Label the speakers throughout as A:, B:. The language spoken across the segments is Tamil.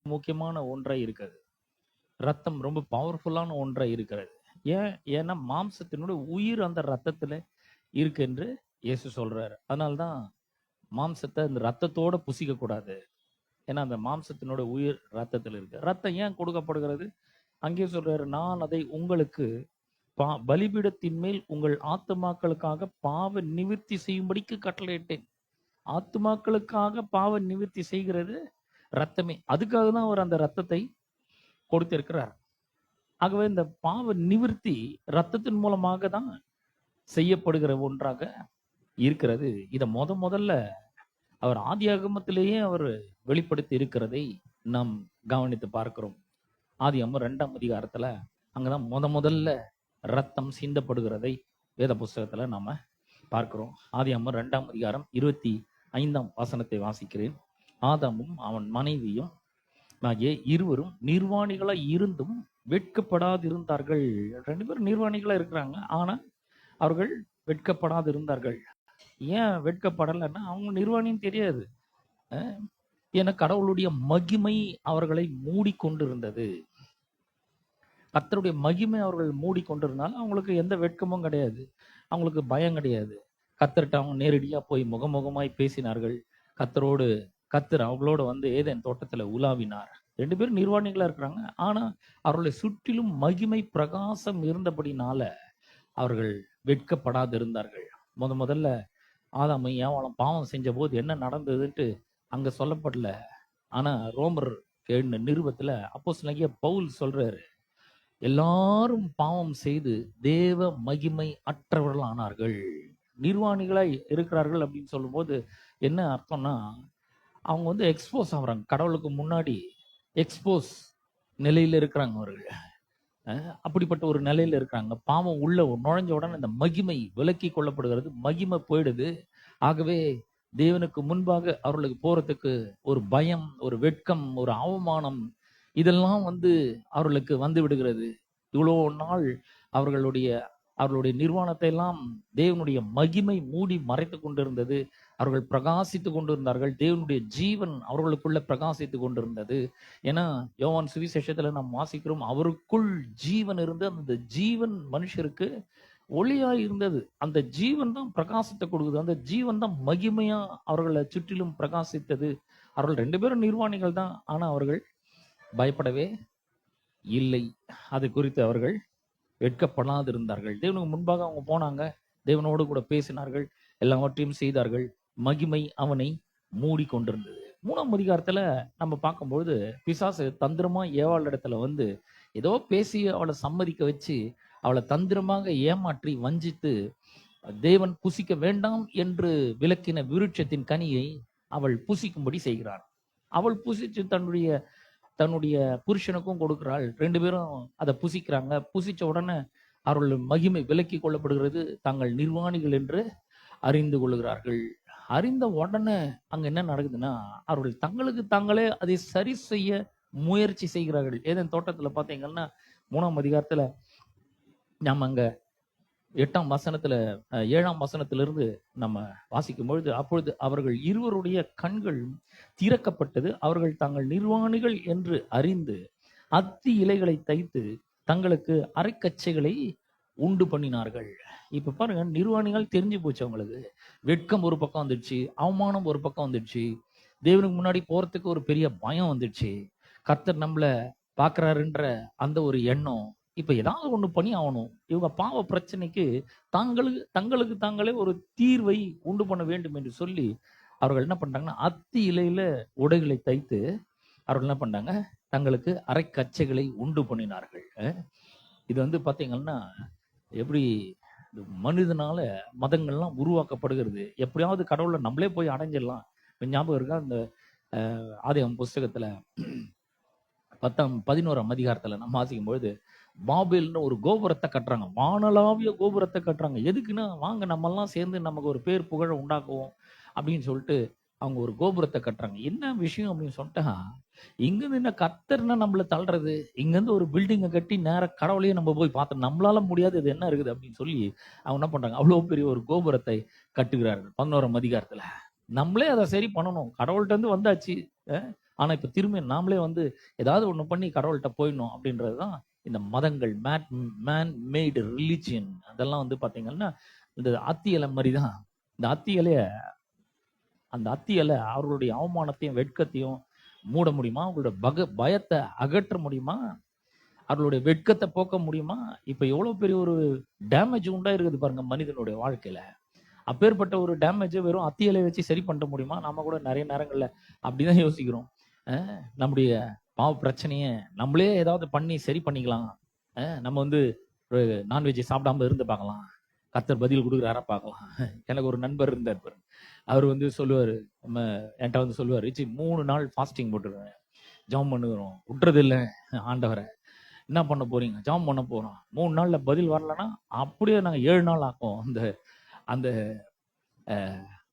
A: முக்கியமான ஒன்றா இருக்கிறது. ரத்தம் ரொம்ப பவர்ஃபுல்லான ஒன்றா இருக்கிறது. ஏன்னா மாம்சத்தினுடைய உயிர் அந்த ரத்தத்துல இருக்கு என்று இயேசு சொல்றாரு. அதனால்தான் மாம்சத்தை அந்த ரத்தத்தோட புசிக்க கூடாது. ஏன்னா அந்த மாம்சத்தினோட உயிர் ரத்தத்தில் இருக்கு. ரத்தம் ஏன் கொடுக்கப்படுகிறது? அங்கே சொல்றாரு, நான் அதை உங்களுக்கு பலிபீடத்தின் மேல் உங்கள் ஆத்துமாக்களுக்காக பாவ நிவிர்த்தி செய்யும்படிக்கு கட்டளையிட்டேன். ஆத்துமாக்களுக்காக பாவ நிவிர்த்தி செய்கிறது ரத்தமே. அதுக்காக தான் அவர் அந்த ரத்தத்தை கொடுத்திருக்கிறார். ஆகவே இந்த பாவ நிவிர்த்தி ரத்தத்தின் மூலமாக தான் செய்யப்படுகிற ஒன்றாக இருக்கிறது. இதை முதல்ல அவர் ஆதியாகமத்திலேயே அவர் வெளிப்படுத்தி இருக்கிறதை நாம் கவனித்து பார்க்கிறோம். ஆதியாகமம் 2ஆம் அதிகாரத்துல அங்கதான் முதல்ல ரத்தம் சிந்தப்படுகிறதை வேத புஸ்தகத்துல நாம பார்க்கிறோம். ஆதியாகமம் 2ஆம் அதிகாரம் 25ஆம் வசனத்தை வாசிக்கிறேன். ஆதாமும் அவன் மனைவியும் ஆகிய இருவரும் நிர்வாணிகளாய் இருந்தும் வெட்கப்படாதிருந்தார்கள். 2 பேரும் நிர்வாணிகளா இருக்கிறாங்க, ஆனா அவர்கள் வெட்கப்படாதிருந்தார்கள். ஏன் வெட்கப்படலைன்னா அவங்க நிர்வாணின்னு தெரியாது. ஏன்னா கடவுளுடைய மகிமை அவர்களை மூடிக்கொண்டிருந்தது. கர்த்தருடைய மகிமை அவர்கள் மூடிக்கொண்டிருந்தாலும் அவங்களுக்கு எந்த வெட்கமும் கிடையாது, அவங்களுக்கு பயம் கிடையாது. கர்த்தர்கிட்ட அவங்க நேரடியா போய் முகமுகமாய் பேசினார்கள். கர்த்தர் அவங்களோட வந்து ஏதேன் தோட்டத்துல உலாவினார். 2 பேரும் நிர்வாணிகளா இருக்கிறாங்க, ஆனா அவர்களை சுற்றிலும் மகிமை பிரகாசம் இருந்தபடினால அவர்கள் வெட்கப்படாதிருந்தார்கள். முதல்ல ஆதாம் ஏவாளும் பாவம் செஞ்ச போது என்ன நடந்ததுன்ட்டு அங்க சொல்லப்படல. ஆனா ரோமர் நிருபத்துல அப்போஸ்தலனாகிய பவுல் சொல்றாரு, எல்லாரும் பாவம் செய்து தேவ மகிமை அற்றவர்கள் ஆனார்கள். நிர்வாணிகளாய் இருக்கிறார்கள் அப்படின்னு சொல்லும் போது என்ன அர்த்தம்னா, அவங்க வந்து எக்ஸ்போஸ் ஆகுறாங்க, கடவுளுக்கு முன்னாடி எக்ஸ்போஸ் நிலையில இருக்கிறாங்க அவர்கள். அப்படிப்பட்ட ஒரு நிலையில இருக்கிறாங்க. பாவம் உள்ள நுழைஞ்ச உடனே இந்த மகிமை விலக்கி கொள்ளப்படுகிறது, மகிமை போயிடுது. ஆகவே தேவனுக்கு முன்பாக அவர்களுக்கு போறதுக்கு ஒரு பயம், ஒரு வெட்கம், ஒரு அவமானம், இதெல்லாம் வந்து அவர்களுக்கு வந்து விடுகிறது. இவ்வளோ நாள் அவர்களுடைய நிர்வாணத்தை எல்லாம் தேவனுடைய மகிமை மூடி மறைத்து கொண்டிருந்தது. அவர்கள் பிரகாசித்து கொண்டிருந்தார்கள். தேவனுடைய ஜீவன் அவர்களுக்குள்ள பிரகாசித்து கொண்டிருந்தது. ஏன்னா யோவான் சுவிசேஷத்துல நாம் வாசிக்கிறோம், அவருக்குள் ஜீவன் இருந்து அந்த ஜீவன் மனுஷருக்கு ஒளியாய் இருந்தது. அந்த ஜீவன் தான் பிரகாசத்தை கொடுக்குது. அந்த ஜீவன் தான் மகிமையா அவர்களை சுற்றிலும் பிரகாசித்தது. அவர்கள் 2 பேரும் நிர்வாணிகள் தான், ஆனா அவர்கள் பயப்படவே இல்லை. அது குறித்து அவர்கள் வெட்கப்படாதிருந்தார்கள். தேவனுக்கு முன்பாக அவங்க போனாங்க, தேவனோடு கூட பேசினார்கள், எல்லாவற்றையும் செய்தார்கள். மகிமை அவனை மூடி கொண்டிருந்தது. 3ஆம் அதிகாரத்துல நம்ம பார்க்கும்பொழுது பிசாசு தந்திரமா ஏவாள் இடத்துல வந்து ஏதோ பேசி அவளை சம்மதிக்க வச்சு அவளை தந்திரமாக ஏமாற்றி வஞ்சித்து தேவன் புசிக்க வேண்டாம் என்று விலக்கின விருட்சத்தின் கனியை அவள் புசிக்கும்படி செய்கிறாள். அவள் புசிச்சு தன்னுடைய புருஷனுக்கும் கொடுக்கிறாள். 2 பேரும் அதை புசிக்கிறாங்க. புசிச்ச உடனே அவர்கள் மகிமை விலக்கி கொள்ளப்படுகிறது. தாங்கள் நிர்வாணிகள் என்று அறிந்து கொள்கிறார்கள். அறிந்த உடனே அங்க என்ன நடக்குதுன்னா, அவர்கள் தங்களுக்கு தாங்களே அதை சரி செய்ய முயற்சி செய்கிறார்கள். ஏதேன் தோட்டத்துல பாத்தீங்கன்னா 3ஆம் அதிகாரத்துல நம்ம அங்க 8ஆம் வசனத்துல 7ஆம் வசனத்திலிருந்து நம்ம வாசிக்கும் பொழுது, அப்பொழுது அவர்கள் இருவருடைய கண்கள் திறக்கப்பட்டது, அவர்கள் தாங்கள் நிர்வாணிகள் என்று அறிந்து அத்தி இலைகளை தைத்து தங்களுக்கு அரைக்கச்சைகளை உண்டு பண்ணினார்கள். இப்ப பாருங்க, நிர்வாணிகள் தெரிஞ்சு போச்சு அவங்களுக்கு. வெட்கம் ஒரு பக்கம் வந்துடுச்சு, அவமானம் ஒரு பக்கம் வந்துடுச்சு, தேவனுக்கு முன்னாடி போறதுக்கு ஒரு பெரிய பயம் வந்துடுச்சு, கர்த்தர் நம்மள பாக்குறாருன்ற அந்த ஒரு எண்ணம். இப்ப ஏதாவது ஒண்ணு பண்ணி ஆகணும். இவங்க பாவ பிரச்சனைக்கு தங்களுக்கு தாங்களே ஒரு தீர்வை உண்டு பண்ண வேண்டும் என்று சொல்லி அவர்கள் என்ன பண்றாங்கன்னா, அத்தி இலையில உடைகளை தைத்து அவர்கள் என்ன பண்ணாங்க, தங்களுக்கு அரைக்கச்சைகளை உண்டு பண்ணினார்கள். இது வந்து பாத்தீங்கன்னா எப்படி மனிதனால மதங்கள்லாம் உருவாக்கப்படுகிறது. எப்படியாவது கடவுளை நம்மளே போய் அடைஞ்சிடலாம். ஞாபகம் இருக்கா, இந்த ஆதியாகமம் புஸ்தகத்துல 11ஆம் அதிகாரத்துல நம்ம வாசிக்கும் பொழுது பாபேல்னு ஒரு கோபுரத்தை கட்டுறாங்க, வானளாவிய கோபுரத்தை கட்டுறாங்க. எதுக்குன்னா, வாங்க நம்ம எல்லாம் சேர்ந்து நமக்கு ஒரு பேர் புகழ உண்டாக்குவோம் அப்படின்னு சொல்லிட்டு அவங்க ஒரு கோபுரத்தை கட்டுறாங்க. என்ன விஷயம் அப்படின்னு சொல்லிட்டா, இங்கிருந்து என்ன கர்த்தர்னா நம்மள தள்ளுறது, இங்கிருந்து ஒரு பில்டிங்கை கட்டி நேர கடவுளையே நம்ம போய் பார்த்தோம், நம்மளால முடியாது, இது என்ன இருக்குது அப்படின்னு சொல்லி அவங்க என்ன பண்றாங்க, அவ்வளவு பெரிய ஒரு கோபுரத்தை கட்டுகிறார்கள். 11ஆம் அதிகாரத்துல நம்மளே அதை சரி பண்ணணும், கடவுள்கிட்ட இருந்து வந்தாச்சு, ஆனா இப்ப திரும்ப நாமளே வந்து ஏதாவது ஒண்ணு பண்ணி கடவுள்கிட்ட போயிடணும் அப்படின்றதுதான் இந்த மதங்கள், மேன் மேடு ரிலிஜியன், அதெல்லாம் வந்து பாத்தீங்கன்னா இந்த அத்தி இலை மாதிரி தான். இந்த அத்தி இலைய அந்த அத்தி இலை அவர்களுடைய அவமானத்தையும் வெட்கத்தையும் மூட முடியுமா? அவங்களோட பயத்தை அகற்ற முடியுமா? அவர்களுடைய வெட்கத்தை போக்க முடியுமா? இப்ப எவ்வளவு பெரிய ஒரு டேமேஜ் உண்டா இருக்குது பாருங்க மனிதனுடைய வாழ்க்கையில. அப்பேற்பட்ட ஒரு டேமேஜை வெறும் அத்தி இலையை வச்சு சரி பண்ண முடியுமா? நாம கூட நிறைய நேரங்கள்ல அப்படிதான் யோசிக்கிறோம். நம்முடைய பாவ பிரச்சனைய நம்மளே ஏதாவது பண்ணி சரி பண்ணிக்கலாம். நம்ம வந்து ஒரு நான்வெஜ் சாப்பிடாம இருந்து பார்க்கலாம், கர்த்தர் பதில் கொடுக்குறாரா பார்க்கலாம். எனக்கு ஒரு நண்பர் இருந்தார் பாருங்க. அவர் வந்து சொல்லுவாரு, நம்ம என்கிட்ட வந்து சொல்லுவாரு, 3 நாள் ஃபாஸ்டிங் போட்டுருவேன், ஜாம் பண்ணுகிறோம், விட்டுறது இல்லை ஆண்டவரை. என்ன பண்ண போறீங்க? ஜாம் பண்ண போறோம். 3 நாள்ல பதில் வரலன்னா அப்படியே நாங்க 7 நாள் ஆக்கும். அந்த அந்த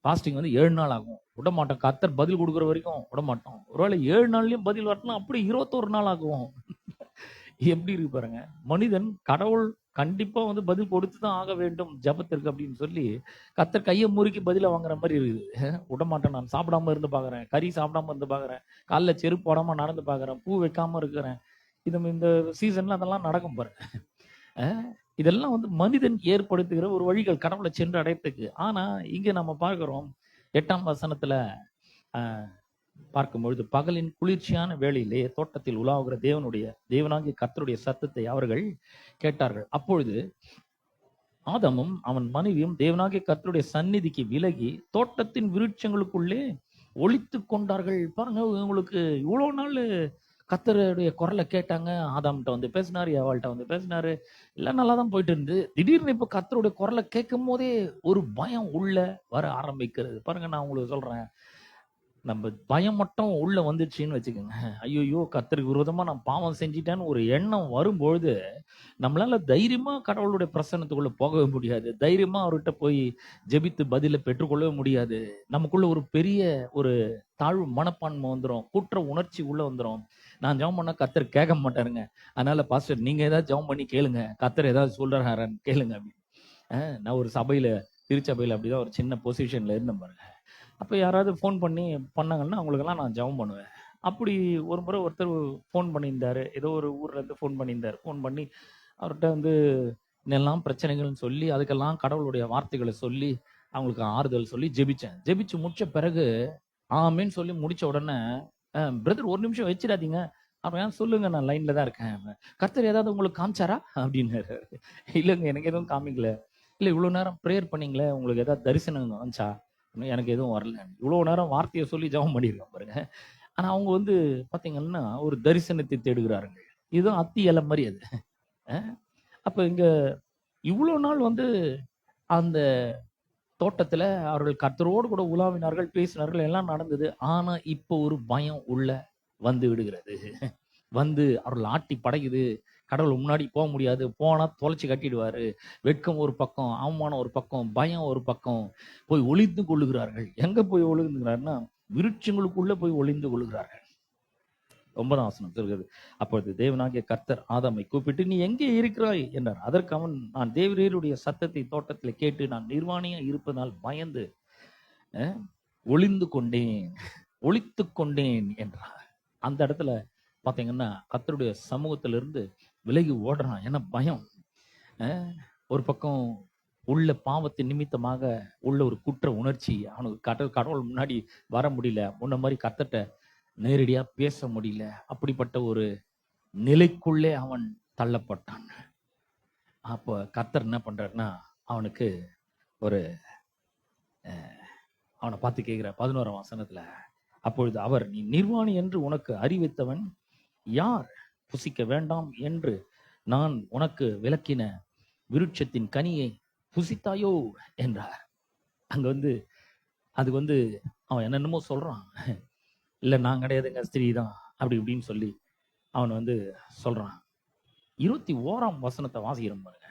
A: ஃபாஸ்டிங் வந்து 7 நாள் ஆகும். விட மாட்டோம். கர்த்தர் பதில் கொடுக்குற வரைக்கும் விட மாட்டோம். ஒருவேளை 7 நாள்லயும் பதில் வரலாம், அப்படி 21 நாள் ஆகும். எப்படி இருக்கு பாருங்க. மனிதன் கடவுள் கண்டிப்பா வந்து பதில் கொடுத்துதான் ஆக வேண்டும் ஜபத்திற்கு அப்படின்னு சொல்லி கர்த்தர் கையை முறுக்கி பதில வாங்குற மாதிரி இருக்குது. விட மாட்டேன், நான் சாப்பிடாம இருந்து பாக்குறேன், கறி சாப்பிடாம இருந்து பாக்குறேன், காலைல செருப்பு போடாம நடந்து பாக்குறேன், பூ வைக்காம இருக்கிறேன். இந்த சீசன்ல அதெல்லாம் நடக்கும் பாருங்க. இதெல்லாம் வந்து மனிதன் ஏற்படுத்துகிற ஒரு வழிகள் கடவுளை சென்று அடையத்துக்கு. ஆனா இங்க நம்ம பார்க்கிறோம் 8ஆம் வசனத்துல பார்க்கும் பொழுது, பகலின் குளிர்ச்சியான வேளையிலே தோட்டத்தில் உலாவுகிற தேவனாகிய கர்த்தருடைய சத்தத்தை அவர்கள் கேட்டார்கள். அப்பொழுது ஆதாமும் அவன் மனைவியும் தேவனாகிய கர்த்தருடைய சந்நிதிக்கு விலகி தோட்டத்தின் விருட்சங்களுக்குள்ளே ஒளித்து கொண்டார்கள். பாருங்க, உங்களுக்கு இவ்வளவு நாள் கர்த்தருடைய குரலை கேட்டாங்க. ஆதாம்கிட்ட வந்து பேசினாரு, ஏவாள்கிட்ட வந்து பேசினாரு, எல்லாம் நல்லா தான் போயிட்டு இருந்து, திடீர்னு இப்ப கர்த்தருடைய குரலை கேட்கும் போதே ஒரு பயம் உள்ள வர ஆரம்பிக்கிறது. பாருங்க, நான் உங்களுக்கு சொல்றேன், நம்ம பயம் மட்டும் உள்ள வந்துச்சுன்னு வச்சுக்கோங்க, ஐயோ கர்த்தருக்கு விரோதமா நான் பாவம் செஞ்சிட்டேன்னு ஒரு எண்ணம் வரும்பொழுது நம்மளால தைரியமா கடவுளுடைய பிரசன்னத்துக்குள்ள போகவே முடியாது. தைரியமா அவர்கிட்ட போய் ஜெபித்து பதில பெற்றுக்கொள்ளவே முடியாது. நமக்குள்ள ஒரு பெரிய ஒரு தாழ்வு மனப்பான்மை வந்துடும், குற்ற உணர்ச்சி உள்ள வந்துடும். நான் ஜெபம் பண்ணா கர்த்தர் கேட்க மாட்டாருங்க, அதனால பாஸ்டர் நீங்க ஏதாவது ஜெபம் பண்ணி கேளுங்க, கர்த்தர் ஏதாவது சொல்றாரான்னு கேளுங்க அப்படின்னு. நான் ஒரு சபையில, திருச்சபையில அப்படிதான் ஒரு சின்ன பொசிஷன்ல இருந்தேன் பாருங்க. அப்போ யாராவது ஃபோன் பண்ணி பண்ணாங்கன்னா அவங்களுக்கெல்லாம் நான் ஜெபம் பண்ணுவேன். அப்படி ஒரு முறை ஒருத்தர் ஃபோன் பண்ணியிருந்தாரு, ஏதோ ஒரு ஊர்ல இருந்து ஃபோன் பண்ணியிருந்தாரு. ஃபோன் பண்ணி அவர்கிட்ட வந்து என்னெல்லாம் பிரச்சனைகள்னு சொல்லி அதுக்கெல்லாம் கடவுளுடைய வார்த்தைகளை சொல்லி அவங்களுக்கு ஆறுதல் சொல்லி ஜெபிச்சேன். ஜெபிச்சு முடிச்ச பிறகு ஆமேன்னு சொல்லி முடிச்ச உடனே, பிரதர் ஒரு நிமிஷம் வச்சிடாதீங்க, அப்புறம் சொல்லுங்க, நான் லைன்ல தான் இருக்கேன், கர்த்தர் ஏதாவது உங்களுக்கு காமிச்சாரா அப்படின்னாரு. இல்லைங்க, எனக்கு எதுவும் காமிக்கல. இல்லை, இவ்வளவு நேரம் ப்ரேயர் பண்ணீங்களே, உங்களுக்கு ஏதாவது தரிசனம் வந்துச்சா? எனக்கு எதுவும் வரல. இவ்வளவு நேரம் வார்த்தையை சொல்லி ஜெபம் பண்ணியிருக்கேன் பாருங்க. ஆனா அவங்க வந்து பாத்தீங்கன்னா ஒரு தரிசனத்தை தேடுகிறார்கள். இதுதான் அத்தி இலை மாதிரி அது. அப்ப இங்க இவ்வளவு நாள் வந்து அந்த தோட்டத்துல அவர்கள் கர்த்தரோடு கூட உலாவினார்கள், பேசினார்கள், எல்லாம் நடந்தது. ஆனா இப்போ ஒரு பயம் உள்ள வந்து விடுகிறது. வந்து அவர்கள் ஆட்டி படைக்குது. கடவுள் முன்னாடி போக முடியாது, போனா தொலைச்சு கட்டிடுவாரு. வெட்கம் ஒரு பக்கம், அவமானம் ஒரு பக்கம், பயம் ஒரு பக்கம். போய் ஒளிந்து கொள்ளுகிறார்கள். எங்க போய் ஒளிந்துகிறாருன்னா விருட்சங்களுக்குள்ள போய் ஒளிந்து கொள்ளுகிறார்கள். 9ஆம் வசனம் சொல்கிறது, அப்பொழுது தேவனாகிய கர்த்தர் ஆதாமை கூப்பிட்டு, நீ எங்கே இருக்கிறாய் என்றார். அதற்கு அவன், நான் தேவரீருடைய சத்தத்தை தோட்டத்தில் கேட்டு நான் நிர்வாணியா இருப்பதால் பயந்து ஒளிந்து கொண்டேன், ஒளித்து கொண்டேன் என்றார். அந்த இடத்துல பாத்தீங்கன்னா கர்த்தருடைய சமூகத்திலிருந்து விலகி ஓடுறான். ஏன்னா பயம். ஒரு பக்கம் உள்ள பாவத்தின் நிமித்தமாக உள்ள ஒரு குற்ற உணர்ச்சி. அவனுக்கு கடவுள் முன்னாடி வர முடியல, முன்ன மாதிரி கர்த்தர்ட்ட நேரடியா பேச முடியல. அப்படிப்பட்ட ஒரு நிலைக்குள்ளே அவன் தள்ளப்பட்டான். அப்போ கர்த்தர் என்ன பண்றாருன்னா அவனுக்கு ஒரு அவனை பார்த்து கேட்கிற 11ஆம் வசனத்துல, அப்பொழுது அவர், நீ நிர்வாணி என்று உனக்கு அறிவித்தவன் யார்? புசிக்க வேண்டாம் என்று நான் உனக்கு விலக்கின விருட்சத்தின் கனியை புசித்தாயோ என்றார். அங்க வந்து அது வந்து அவன் என்னென்னமோ சொல்றான். இல்ல, நான் கிடையாதுங்க, ஸ்திரீ தான், அப்படி இப்படின்னு சொல்லி அவன் வந்து சொல்றான். 21ஆம் வசனத்தை வாசிக்கிறோம் பாருங்க.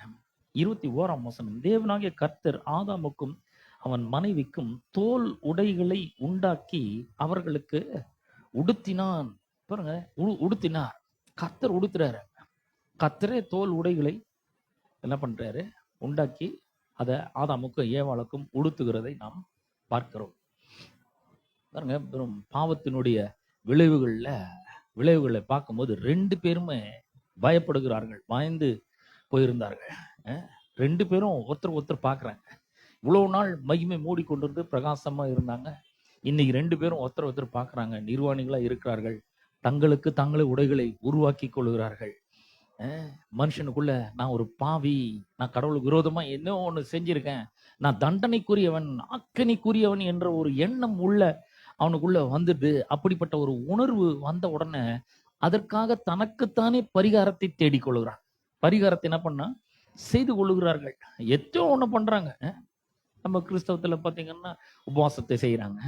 A: 21ஆம் வசனம், தேவனாகிய கர்த்தர் ஆதாமுக்கும் அவன் மனைவிக்கும் தோல் உடைகளை உண்டாக்கி அவர்களுக்கு உடுத்தினான். பாருங்க, உடுத்தினார். கர்த்தர் உடுத்துறாரு. கர்த்தரே தோல் உடைகளை என்ன பண்றாரு, உண்டாக்கி அதை ஆதாமுக்கும் ஏவாளுக்கும் உடுத்துகிறதை நாம் பார்க்கிறோம். பாருங்க, பாவத்தினுடைய விளைவுகளை பார்க்கும்போது 2 பேருமே பயப்படுகிறார்கள், பயந்து போயிருந்தார்கள். 2 பேரும் ஒருத்தர் பார்க்குறாங்க. இவ்வளவு நாள் மகிமை மூடிக்கொண்டிருந்து பிரகாசமா இருந்தாங்க. இன்னைக்கு 2 பேரும் ஒருத்தர் பார்க்குறாங்க, நிர்வாணிகளா இருக்கிறார்கள். தங்களுக்கு தங்களே உடைகளை உருவாக்கி கொள்கிறார்கள். மனுஷனுக்குள்ள நான் ஒரு பாவி, நான் கடவுளுக்கு விரோதமா என்ன ஒண்ணு செஞ்சிருக்கேன், நான் தண்டனைக்குரியவன், ஆக்கணிக்குரியவன் என்ற ஒரு எண்ணம் உள்ள அவனுக்குள்ள வந்துட்டு, அப்படிப்பட்ட ஒரு உணர்வு வந்த உடனே அதற்காக தனக்குத்தானே பரிகாரத்தை தேடிக்கொள்கிறான். பரிகாரத்தை என்ன பண்ணா செய்து கொள்ளுகிறார்கள். எத்தோ ஒண்ணு பண்றாங்க. நம்ம கிறிஸ்தவத்துல பாத்தீங்கன்னா உபவாசத்தை செய்யறாங்க,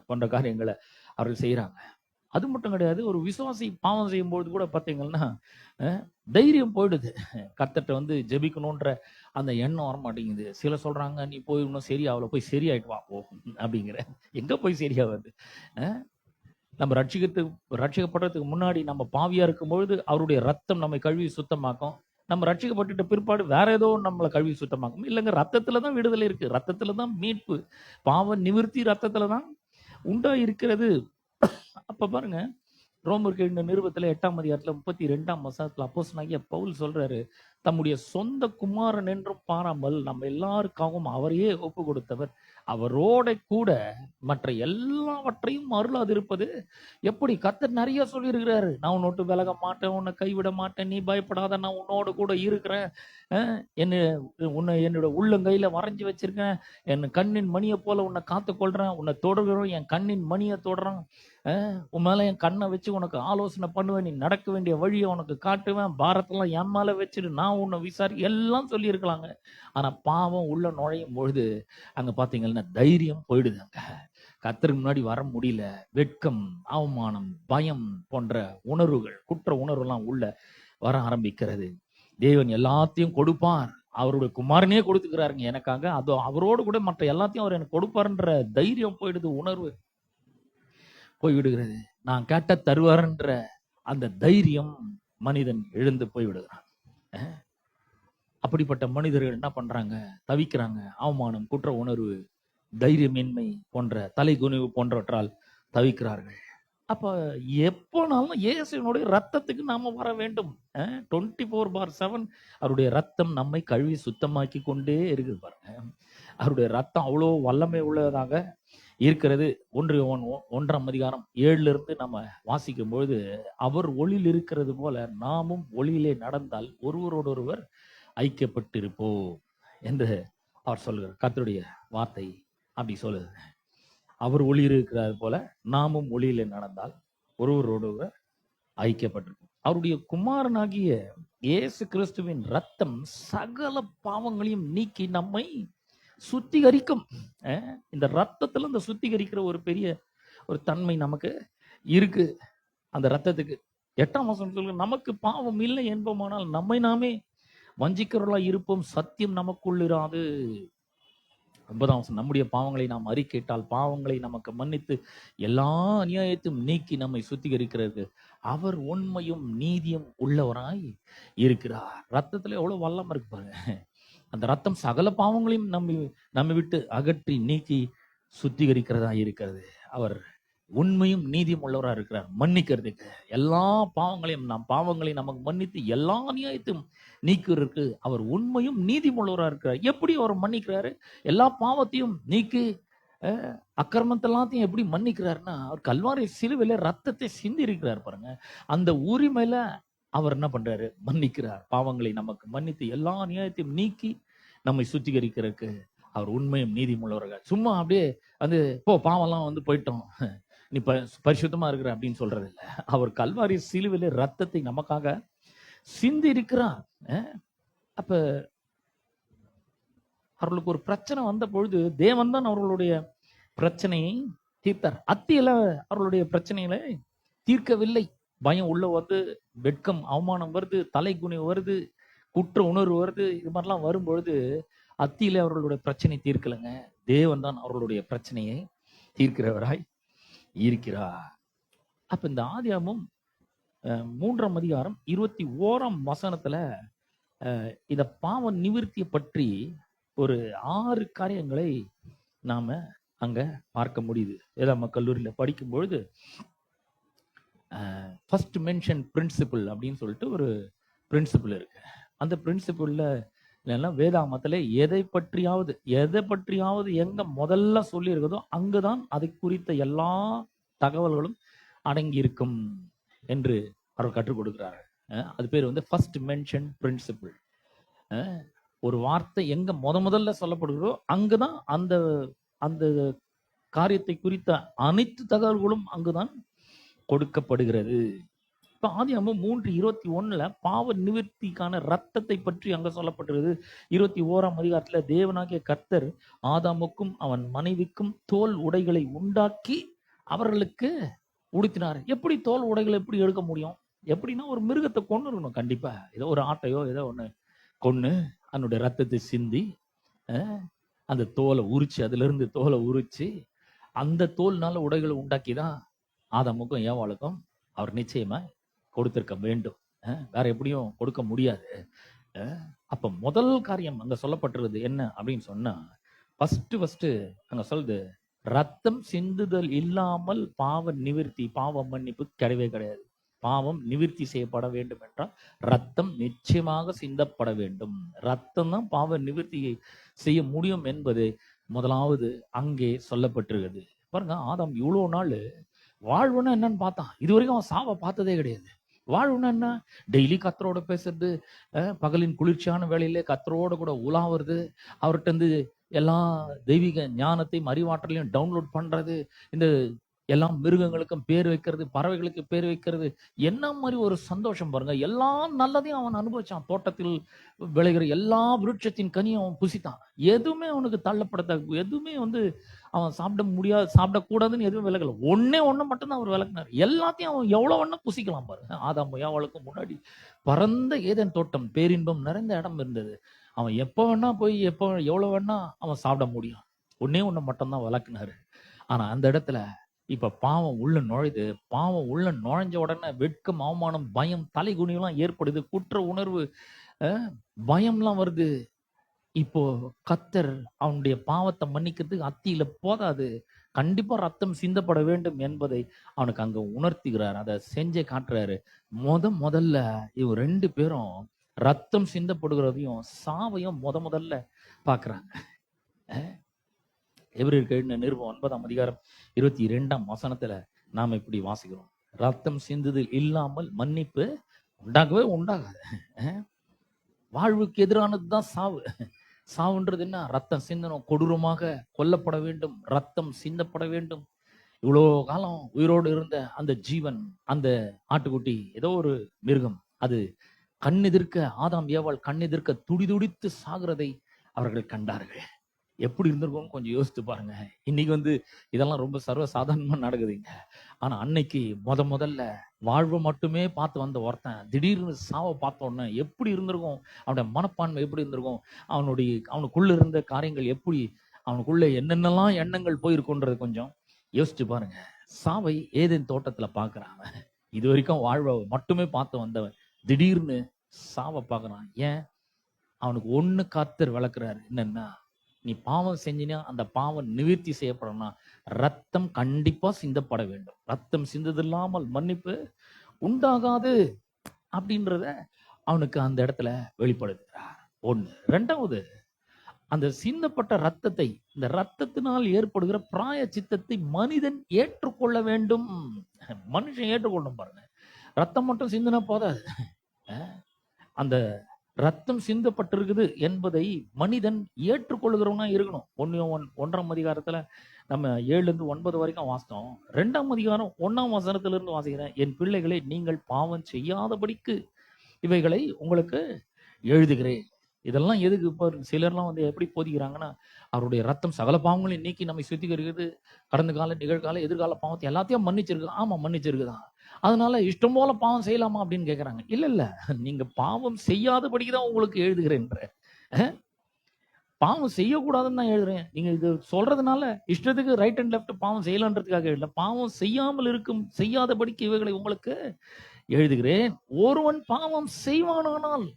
A: போன்ற காரியங்களை அவர்கள் செய்யறாங்க. அது மட்டும் கிடையாது, ஒரு விசுவாசி பாவம் செய்யும் பொழுது கூட பாத்தீங்கன்னா தைரியம் போயிடுது. கர்த்தர்ட்ட வந்து ஜெபிக்கணுன்ற அந்த எண்ணம் வர மாட்டேங்குது. சில சொல்றாங்க, நீ போய் இன்னும் சரியாவல, போய் சரியாயிட்டு வா போ அப்படிங்கிற. எங்க போய் சரியாவது? நம்ம ரட்சிக்கப்படுறதுக்கு முன்னாடி நம்ம பாவியா இருக்கும் பொழுது அவருடைய ரத்தம் நம்மை கழுவி சுத்தமாக்கும். நம்ம ரட்சிக்கப்பட்டுட்ட பிற்பாடு வேற ஏதோ நம்மளை கழுவி சுத்தமாக்கும். இல்லைங்க, ரத்தத்துலதான் விடுதலை இருக்கு, ரத்தத்துலதான் மீட்பு, பாவ நிவிர்த்தி ரத்தத்துலதான் உண்டா இருக்கிறது. அப்ப பாருங்க, ரோமருக்கு எழுதின நிருபத்துல 8ஆம் அதிகாரத்துல 32ஆம் வசனத்துல அப்போஸ்தலனாகிய பவுல் சொல்றாரு, தம்முடைய சொந்த குமாரன் என்றும் பாராமல் நம்ம எல்லாருக்காகவும் அவரையே ஒப்பு கொடுத்தவர், அவரோட கூட மற்ற எல்லாவற்றையும் அருளாதிருப்பது எப்படி? கர்த்தர் நிறைய சொல்லியிருக்கிறாரு, நான் உன்னோட்டு விலக மாட்டேன், உன்னை கைவிட மாட்டேன், நீ பயப்படாத, நான் உன்னோட கூட இருக்கிறேன், உன்னை என்னோட உள்ளங்கையில வரைஞ்சி வச்சிருக்கேன், என் கண்ணின் மணியை போல உன்னை காத்து கொள்றேன், உன்னை தொடர்கிறோம், என் கண்ணின் மணியை தொடறான், உன் மேல என் கண்ணை வச்சு உனக்கு ஆலோசனை பண்ணுவேன், நீ நடக்க வேண்டிய வழியை உனக்கு காட்டுவேன், பாரத்தெல்லாம் என் மேல வச்சுட்டு நான் உன்னை எல்லாம் சொல்லி இருக்கலாங்க. ஆனா பாவம் உள்ள நுழையும் பொழுது அங்க பாத்தீங்கன்னா தைரியம் போயிடுது. அங்க கர்த்தருக்கு முன்னாடி வர முடியல. வெட்கம், அவமானம், பயம் போன்ற உணர்வுகள், குற்ற உணர்வுலாம் உள்ள வர ஆரம்பிக்கிறது. தேவன் எல்லாத்தையும் கொடுப்பார், அவருடைய குமாரனே கொடுத்துக்கிறாருங்க எனக்காக, அது அவரோடு கூட மற்ற எல்லாத்தையும் அவர் எனக்கு கொடுப்பாருன்ற தைரியம் போயிடுது, உணர்வு போய்விடுகிறது. நான் கேட்ட தருவார்ன்ற அந்த தைரியம் மனிதன் எழுந்து போய்விடுகிறான். அப்படிப்பட்ட மனிதர்கள் என்ன பண்றாங்க? தவிக்கிறாங்க. அவமானம், குற்ற உணர்வு, தைரியமின்மை போன்ற தலைகுனிவு போன்றவற்றால் தவிக்கிறார்கள். அப்ப எப்போனாலும் இயேசுவினுடைய ரத்தத்துக்கு நாம வர வேண்டும். 24/7 அவருடைய ரத்தம் நம்மை கழுவி சுத்தமாக்கி கொண்டே இருக்குது பாருங்க. அவருடைய ரத்தம் அவ்வளோ வல்லமை உள்ளதாக இருக்கிறது. 1ஆம் அதிகாரம் 7 நம்ம வாசிக்கும் பொழுது, அவர் ஒளியில் இருக்கிறது போல நாமும் ஒளியிலே நடந்தால் ஒருவரோடொருவர் ஐக்கியப்பட்டிருப்போம் என்று அவர் சொல்கிறார். கர்த்தருடைய வார்த்தை அப்படி சொல்லுது. அவர் ஒளியில் இருக்கிறது போல நாமும் ஒளியிலே நடந்தால் ஒருவரோடொருவர் ஐக்கியப்பட்டிருப்போம். அவருடைய குமாரனாகிய இயேசு கிறிஸ்துவின் ரத்தம் சகல பாவங்களையும் நீக்கி நம்மை சுத்திகரிக்கும். இந்த ரத்தத்துல இந்த சுத்திகரிக்கிற ஒரு பெரிய ஒரு தன்மை நமக்கு இருக்கு. அந்த ரத்தத்துக்கு 8ஆம் வசனம் சொல்லுங்க, நமக்கு பாவம் இல்லை என்போமானால் நம்மை நாமே வஞ்சிக்கிறவர்களா இருப்போம், சத்தியம் நமக்குள் இராது. 9ஆம் வசனம், நம்முடைய பாவங்களை நாம் அறிக்கையிட்டால் பாவங்களை நமக்கு மன்னித்து எல்லா அநியாயத்தையும் நீக்கி நம்மை சுத்திகரிக்கிறது அவர் உண்மையும் நீதியும் உள்ளவராய் இருக்கிறார். ரத்தத்துல எவ்வளவு வல்லமை இருக்கு பாருங்க. அந்த ரத்தம் சகல பாவங்களையும் நம்மை விட்டு அகற்றி நீக்கி சுத்திகரிக்கிறதா இருக்கிறது. அவர் உண்மையும் நீதியும் உள்ளவரா இருக்கிறார், மன்னிக்கிறதுக்கு எல்லா பாவங்களையும், பாவங்களை நமக்கு மன்னித்து எல்லா அநியாயத்தையும் நீக்கிறதுக்கு அவர் உண்மையும் நீதியும் உள்ளவரா இருக்கிறார். எப்படி அவர் மன்னிக்கிறாரு? எல்லா பாவத்தையும் நீக்கி அக்கிரமத்தை எல்லாத்தையும் எப்படி மன்னிக்கிறாருன்னா, அவர் கல்வாரி சிலுவையில ரத்தத்தை சிந்தி இருக்கிறார் பாருங்க. அந்த உரிமையில அவர் என்ன பண்றாரு? மன்னிக்கிறார். பாவங்களை நமக்கு மன்னித்து எல்லா அநியாயத்தையும் நீக்கி நம்மை சுத்திகரிக்கிறதுக்கு அவர் உண்மையும் நீதியும் உள்ளவர்கள். சும்மா அப்படியே வந்து பாவம்லாம் வந்து போயிட்டோம், நீ பரிசுத்தமா இருக்கிற அப்படின்னு சொல்றது இல்லை. அவர் கல்வாரி சிலுவையில ரத்தத்தை நமக்காக சிந்தி இருக்கிறார். அப்ப அவர்களுக்கு ஒரு பிரச்சனை வந்த பொழுது தேவன் தான் அவர்களுடைய பிரச்சனையை தீர்த்தார். அத்தியில அவர்களுடைய பிரச்சனைகளை தீர்க்கவில்லை. பயம் உள்ள வந்து வெட்கம், அவமானம் வருது, தலைகுனி வருது, குற்ற உணர்வு வருது. இது மாதிரிலாம் வரும்பொழுது அத்தியில அவர்களுடைய பிரச்சனை தீர்க்கலைங்க. தேவன் தான் அவர்களுடைய பிரச்சனையை தீர்க்கிறவராய் இருக்கிறார். அப்ப இந்த ஆதியாகமம் 3ஆம் அதிகாரம் 21ஆம் வசனத்துல இந்த பாவ நிவிர்த்தியை பற்றி ஒரு 6 காரியங்களை நாம அங்க பார்க்க முடியுது. வேதாகம கல்லூரியில படிக்கும் பொழுது ஃபர்ஸ்ட் மென்ஷன் பிரின்சிபிள் அப்படின்னு சொல்லிட்டு ஒரு பிரின்சிபிள் இருக்கு. அந்த பிரின்சிபிள்ல இல்லைன்னா வேதாமத்தில் எதை பற்றியாவது எங்க முதல்ல சொல்லி இருக்குதோ அங்குதான் அதை குறித்த எல்லா தகவல்களும் அடங்கி இருக்கும் என்று அவர் கற்றுக் கொடுக்கிறார். அது பேர் வந்து ஃபர்ஸ்ட் மென்ஷன் பிரின்சிபிள். ஒரு வார்த்தை எங்க முதல்ல சொல்லப்படுகிறதோ அங்குதான் அந்த அந்த காரியத்தை குறித்த அனைத்து தகவல்களும் அங்குதான் கொடுக்கப்படுகிறது. இப்ப ஆதியாகமம் 3:21 பாவ நிவர்த்திக்கான ரத்தத்தை பற்றி அங்க சொல்லப்பட்டிருக்கிறது. 21ஆம் அதிகாரத்துல தேவனாகிய கர்த்தர் ஆதாமுக்கும் அவன் மனைவிக்கும் தோல் உடைகளை உண்டாக்கி அவர்களுக்கு உடுத்தினார். எப்படி தோல் உடைகளை எப்படி எடுக்க முடியும்? எப்படின்னா ஒரு மிருகத்தை கொண்டு இருக்கணும். கண்டிப்பா ஏதோ ஒரு ஆட்டையோ ஏதோ ஒண்ணு கொண்டு அதனுடைய ரத்தத்தை சிந்தி அந்த தோலை உரிச்சு, அதுல இருந்து தோலை உரிச்சு அந்த தோல்னால உடைகளை உண்டாக்கிதான் ஆதாமுக்கும் ஏவாளுக்கும் அவர் நிச்சயமா கொடுத்திருக்க வேண்டும். வேற எப்படியும் கொடுக்க முடியாது. அப்ப முதல் காரியம் அங்க சொல்லப்பட்டிருக்கிறது என்ன அப்படின்னு சொன்னா, ஃபர்ஸ்ட் அங்க சொல்லுது, ரத்தம் சிந்துதல் இல்லாமல் பாவ நிவர்த்தி, பாவ மன்னிப்பு கிடையவே கிடையாது. பாவம் நிவர்த்தி செய்யப்பட வேண்டும் என்றால் ரத்தம் நிச்சயமாக சிந்தப்பட வேண்டும். ரத்தம் தான் பாவ நிவர்த்தியை செய்ய முடியும் என்பது முதலாவது அங்கே சொல்லப்பட்டிருக்கிறது. பாருங்க, ஆதாம் இவ்வளவு நாள் வாழ்வுன்னா என்னன்னு பார்த்தான். இது வரைக்கும் அவன் சாவை பார்த்ததே கிடையாது. வாழ்வுன்னா என்ன? டெய்லி கத்தரோட பேசுறது, பகலின் குளிர்ச்சியான வேலையிலே கத்தரோட கூட உலாவுறது, அவர்கிட்ட இருந்து எல்லா தெய்வீக ஞானத்தையும் அறிவாற்றலையும் டவுன்லோட் பண்றது, இந்த எல்லா மிருகங்களுக்கும் பேர் வைக்கிறது, பறவைகளுக்கு பேர் வைக்கிறது, என்ன மாதிரி ஒரு சந்தோஷம் பாருங்க. எல்லா நல்லதையும் அவன் அனுபவிச்சான். தோட்டத்தில் விளைகிற எல்லா விருட்சத்தின் கனியும் அவன் புசித்தான். எதுவுமே அவனுக்கு தள்ளப்படத்த, எதுவுமே வந்து அவன் சாப்பிட முடியாது, சாப்பிடக்கூடாதுன்னு எதுவும் விலகல. ஒண்ணு மட்டும்தான் அவர் விளக்குனார். எல்லாத்தையும் அவன் எவ்வளவு வேணா புசிக்கலாம் பாருங்க. ஆதாம் ஏவாளுக்கு முன்னாடி பரந்த ஏதேன் தோட்டம், பேரின்பம் நிறைந்த இடம் இருந்தது. அவன் எப்ப வேணா போய் எவ்வளவு வேணா அவன் சாப்பிட முடியும். ஒண்ணு மட்டும்தான் விளக்குனாரு. ஆனா அந்த இடத்துல இப்ப பாவம் உள்ள நுழையுது. பாவம் உள்ள நுழைஞ்ச உடனே வெட்கம், அவமானம், பயம், தலைகுனியெல்லாம் ஏற்படுது. குற்ற உணர்வு, பயம்லாம் வருது. இப்போ கர்த்தர் அவனுடைய பாவத்தை மன்னிக்கிறதுக்கு அத்தியில போதாது, கண்டிப்பா ரத்தம் சிந்தப்பட வேண்டும் என்பதை அவனுக்கு அங்க உணர்த்துகிறார். அதை செஞ்சே காட்டுறாரு. முதல்ல இவங்க 2 பேரும் ரத்தம் சிந்தப்படுகிறதையும் சாவையும் முதல்ல பாக்குறாங்க. எபிரேயருக்கு எழுதின நிருபம் 9ஆம் அதிகாரம் 22ஆம் வசனத்துல நாம இப்படி வாசிக்கிறோம், ரத்தம் சிந்துது இல்லாமல் மன்னிப்பு உண்டாகவே உண்டாகாது. வாழ்வுக்கு எதிரானதுதான் சாவு. சாவுன்றது என்ன? ரத்தம் சிந்தனம், கொடூரமாக கொல்லப்பட வேண்டும், ரத்தம் சிந்தப்பட வேண்டும். இவ்வளோ காலம் உயிரோடு இருந்த அந்த ஜீவன், அந்த ஆட்டுக்குட்டி, ஏதோ ஒரு மிருகம், அது கண்ணெதிர்க்க, ஆதாம் ஏவாள் கண்ணெதிர்க்க துடிதுடித்து சாகிறதை அவர்கள் கண்டார்கள். எப்படி இருந்திருக்கும் கொஞ்சம் யோசித்து பாருங்க. இன்னைக்கு வந்து இதெல்லாம் ரொம்ப சர்வசாதாரணமா நடக்குதுங்க. ஆனா அன்னைக்கு முதல்ல வாழ்வை மட்டுமே பார்த்து வந்த ஒருத்தன் திடீர்னு சாவை பார்த்த உடனே எப்படி இருந்திருக்கும்? அவனுடைய மனப்பான்மை எப்படி இருந்திருக்கும்? அவனுக்குள்ள இருந்த காரியங்கள் எப்படி, அவனுக்குள்ள என்னென்னலாம் எண்ணங்கள் போயிருக்குன்றது கொஞ்சம் யோசிச்சு பாருங்க. சாவை ஏதேன் தோட்டத்துல பாக்குறான். இது வரைக்கும் வாழ்வை மட்டுமே பார்த்து வந்தவன் திடீர்னு சாவை பார்க்கறான். ஏன்? அவனுக்கு ஒண்ணு கர்த்தர் விளக்குறாரு. என்னன்னா, நீ பாவம் செஞ்சினா அந்த பாவம் நிவர்த்தி செய்யப்படணும்னா ரத்தம் கண்டிப்பா சிந்தப்பட வேண்டும். ரத்தம் சிந்தது இல்லாமல் மன்னிப்பு உண்டாகாது அப்படின்றத அவனுக்கு அந்த இடத்துல வெளிப்படுத்துகிறார். 1. 2வது, அந்த சிந்தப்பட்ட ரத்தத்தை, இந்த ரத்தத்தினால் ஏற்படுகிற பிராய சித்தத்தை மனிதன் ஏற்றுக்கொள்ள வேண்டும். மனுஷன் ஏற்றுக்கொள்ளும் பாருங்க. ரத்தம் மட்டும் சிந்தினா போதாது. அந்த ரத்தம் சிந்தப்பட்டிருக்குது என்பதை மனிதன் ஏற்றுக்கொள்ளுகிறவனா இருக்கணும். 1ஆம் அதிகாரத்துல நம்ம 7-9 வரைக்கும் வாசித்தோம். 2ஆம் அதிகாரம் 1ஆம் வசனத்திலிருந்து வாசிக்கிறேன். என் பிள்ளைகளை, நீங்கள் பாவம் செய்யாதபடிக்கு இவைகளை உங்களுக்கு எழுதுகிறேன். இதெல்லாம் எதுக்கு? இப்போ சிலர்லாம் வந்து எப்படி போதிக்கிறாங்கன்னா, அவருடைய ரத்தம் சகல பாவங்களையும் நீக்கி நம்மை சுத்திகரிக்கிறது, கடந்த கால, நிகழ்கால, எதிர்கால பாவத்தை எல்லாத்தையும் மன்னிச்சிருக்கு. ஆமா, மன்னிச்சிருக்குதான். அதனால இஷ்டம் போல பாவம் செய்யலாமா அப்படின்னு கேட்கறாங்க. இல்ல, நீங்க பாவம் செய்யாதபடிக்குதான் உங்களுக்கு எழுதுகிறேன்ற. பாவம் செய்யக்கூடாதுன்னு தான் எழுதுறேன். நீங்க இது சொல்றதுனால இஷ்டத்துக்கு ரைட் அண்ட் லெஃப்ட் பாவம் செய்யலான்றதுக்காக எழுதல. பாவம் செய்யாமல் இருக்கும், செய்யாதபடிக்கு இவைகளை உங்களுக்கு எழுதுகிறேன். ஒருவன் பாவம் செய்வானானால்,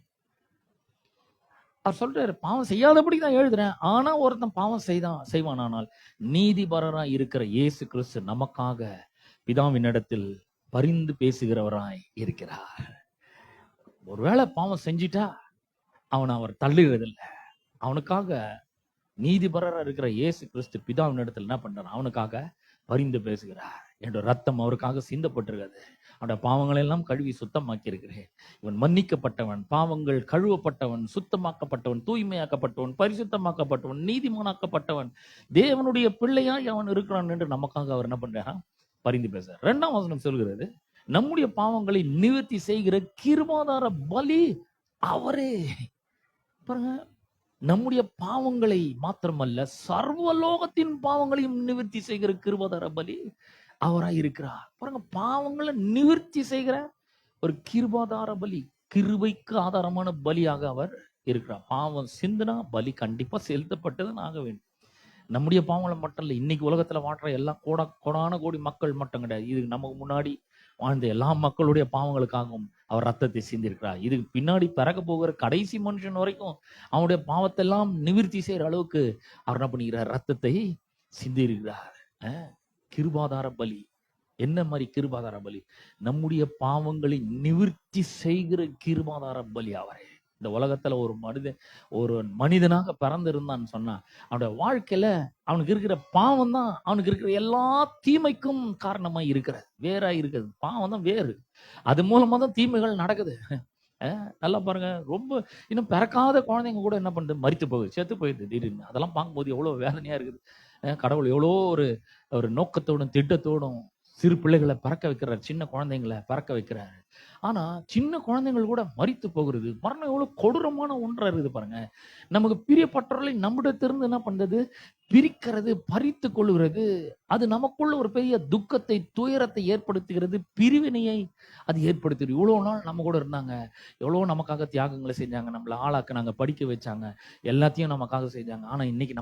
A: அவர் சொல்றாரு, பாவம் செய்யாதபடிக்கு தான் எழுதுறேன். ஆனா ஒருத்தன் பாவம் செய்வானானால் நீதிபரராய் இருக்கிற இயேசு கிறிஸ்து நமக்காக பிதாவினிடத்தில் பரிந்து பேசுகிறவராய் இருக்கிறார். ஒருவேளை பாவம் செஞ்சிட்டா அவனை அவர் தள்ளுகிறதில்லை. அவனுக்காக நீதிபரரா இருக்கிற இயேசு கிறிஸ்து பிதாவின் இடத்துல என்ன பண்றார்? அவனுக்காக பரிந்து பேசுகிறார். என்னோட ரத்தம் அவருக்காக சிந்தப்பட்டிருக்கிறது. அவனுடைய பாவங்களை எல்லாம் கழுவி சுத்தமாக்கி இருக்கிறேன். இவன் மன்னிக்கப்பட்டவன், பாவங்கள் கழுவப்பட்டவன், சுத்தமாக்கப்பட்டவன், தூய்மையாக்கப்பட்டவன், பரிசுத்தமாக்கப்பட்டவன், நீதிமானாக்கப்பட்டவன், தேவனுடைய பிள்ளையாய் அவன் இருக்கிறான் என்று நமக்காக அவர் என்ன பண்றாரா? பரிந்து பேசுறார். 2ஆம் வசனம் சொல்கிறது, நம்முடைய பாவங்களை நிவர்த்தி செய்கிற கிருபாதார பலி அவரே. பாருங்க, நம்முடைய பாவங்களை மாத்திரமல்ல, சர்வலோகத்தின் பாவங்களையும் நிவர்த்தி செய்கிற கிருபாதார பலி அவராய் இருக்கிறார். பாருங்க, பாவங்களை நிவர்த்தி செய்கிற ஒரு கிருபாதார பலி, கிருபைக்கு ஆதாரமான பலியாக அவர் இருக்கிறார். பாவம் சிந்துனா பலி கண்டிப்பா செலுத்தப்பட்டதுன்னு ஆக வேண்டும். நம்முடைய பாவங்களை மட்டும் இல்லை, இன்னைக்கு உலகத்துல வாழ்ற எல்லா கோடான கோடி மக்கள் மட்டும் கிடையாது, இது நமக்கு முன்னாடி வாழ்ந்த எல்லா மக்களுடைய பாவங்களுக்காகவும் அவர் ரத்தத்தை சிந்திருக்கிறார். இதுக்கு பின்னாடி பிறக்க போகிற கடைசி மனுஷன் வரைக்கும் அவனுடைய பாவத்தை எல்லாம் நிவர்த்தி செய்யற அளவுக்கு அவர் என்ன பண்ணுகிறார்? ரத்தத்தை சிந்தி இருக்கிறார். கிருபாதார பலி. என்ன மாதிரி கிருபாதார பலி? நம்முடைய பாவங்களை நிவர்த்தி செய்கிற கிருபாதார பலி அவரே. இந்த உலகத்துல ஒரு மனிதனாக பிறந்திருந்தான்னு சொன்னா, அவனுடைய வாழ்க்கையில அவனுக்கு இருக்கிற பாவம் தான் அவனுக்கு இருக்கிற எல்லா தீமைக்கும் காரணமா இருக்கிறது, வேறா இருக்குது. பாவம் தான் வேறு, அது மூலமா தான் தீமைகள் நடக்குது. நல்லா பாருங்க, ரொம்ப இன்னும் பிறக்காத குழந்தைங்க கூட என்ன பண்ணுது? மரித்து போகுது, செத்து போயிடுது திடீர்னு. அதெல்லாம் பார்க்கும்போது எவ்வளவு வேதனையா இருக்குது. கடவுள் எவ்வளோ ஒரு நோக்கத்தோடும் திட்டத்தோடும் சிறு பிள்ளைகளை பறக்க வைக்கிறார், சின்ன குழந்தைங்களை பறக்க வைக்கிறாரு. ஆனா சின்ன குழந்தைகள் கூட மரித்து போகிறது. மரணம் எவ்வளவு கொடூரமான ஒன்றா இருக்குது பாருங்க. நமக்கு பிரியப்பட்டவர்களை நம்மிடத்திலிருந்து என்ன பண்றது? பிரிக்கிறது, பறித்து கொள்ளுகிறது. அது நமக்குள்ள ஒரு பெரிய துக்கத்தை, துயரத்தை ஏற்படுத்துகிறது, பிரிவினையை அது ஏற்படுத்துகிறது. இவ்வளவு நாள் நம்ம கூட இருந்தாங்க, எவ்வளவு நமக்காக தியாகங்களை செஞ்சாங்க, நம்மளை ஆளாக்குனாங்க, படிக்க வச்சாங்க, எல்லாத்தையும் நமக்காக செஞ்சாங்க. ஆனா இன்னைக்கு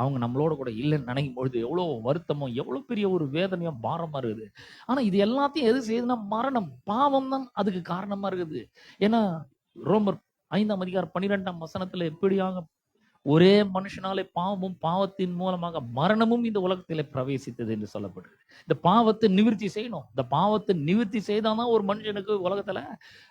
A: அவங்க நம்மளோட கூட இல்லைன்னு நினைக்கும் பொழுது எவ்வளவு வருத்தமோ, எவ்வளவு பெரிய ஒரு வேதனையோ, பாரமா இருக்குது. ஆனா இது எல்லாத்தையும் எது செய்யுதுன்னா மரணம், பாவம் தான் அதுக்கு காரணமா இருக்குது. ஏன்னா ரோமர் 5ஆம் அதிகாரம் 12ஆம் வசனத்துல எப்படியாக ஒரே மனுஷனாலே பாவமும், பாவத்தின் மூலமாக மரணமும் இந்த உலகத்திலே பிரவேசித்தது என்று சொல்லப்படுது. இந்த பாவத்தை நிவர்த்தி செய்யணும். இந்த பாவத்தை நிவர்த்தி செய்தாதான் ஒரு மனுஷனுக்கு உலகத்துல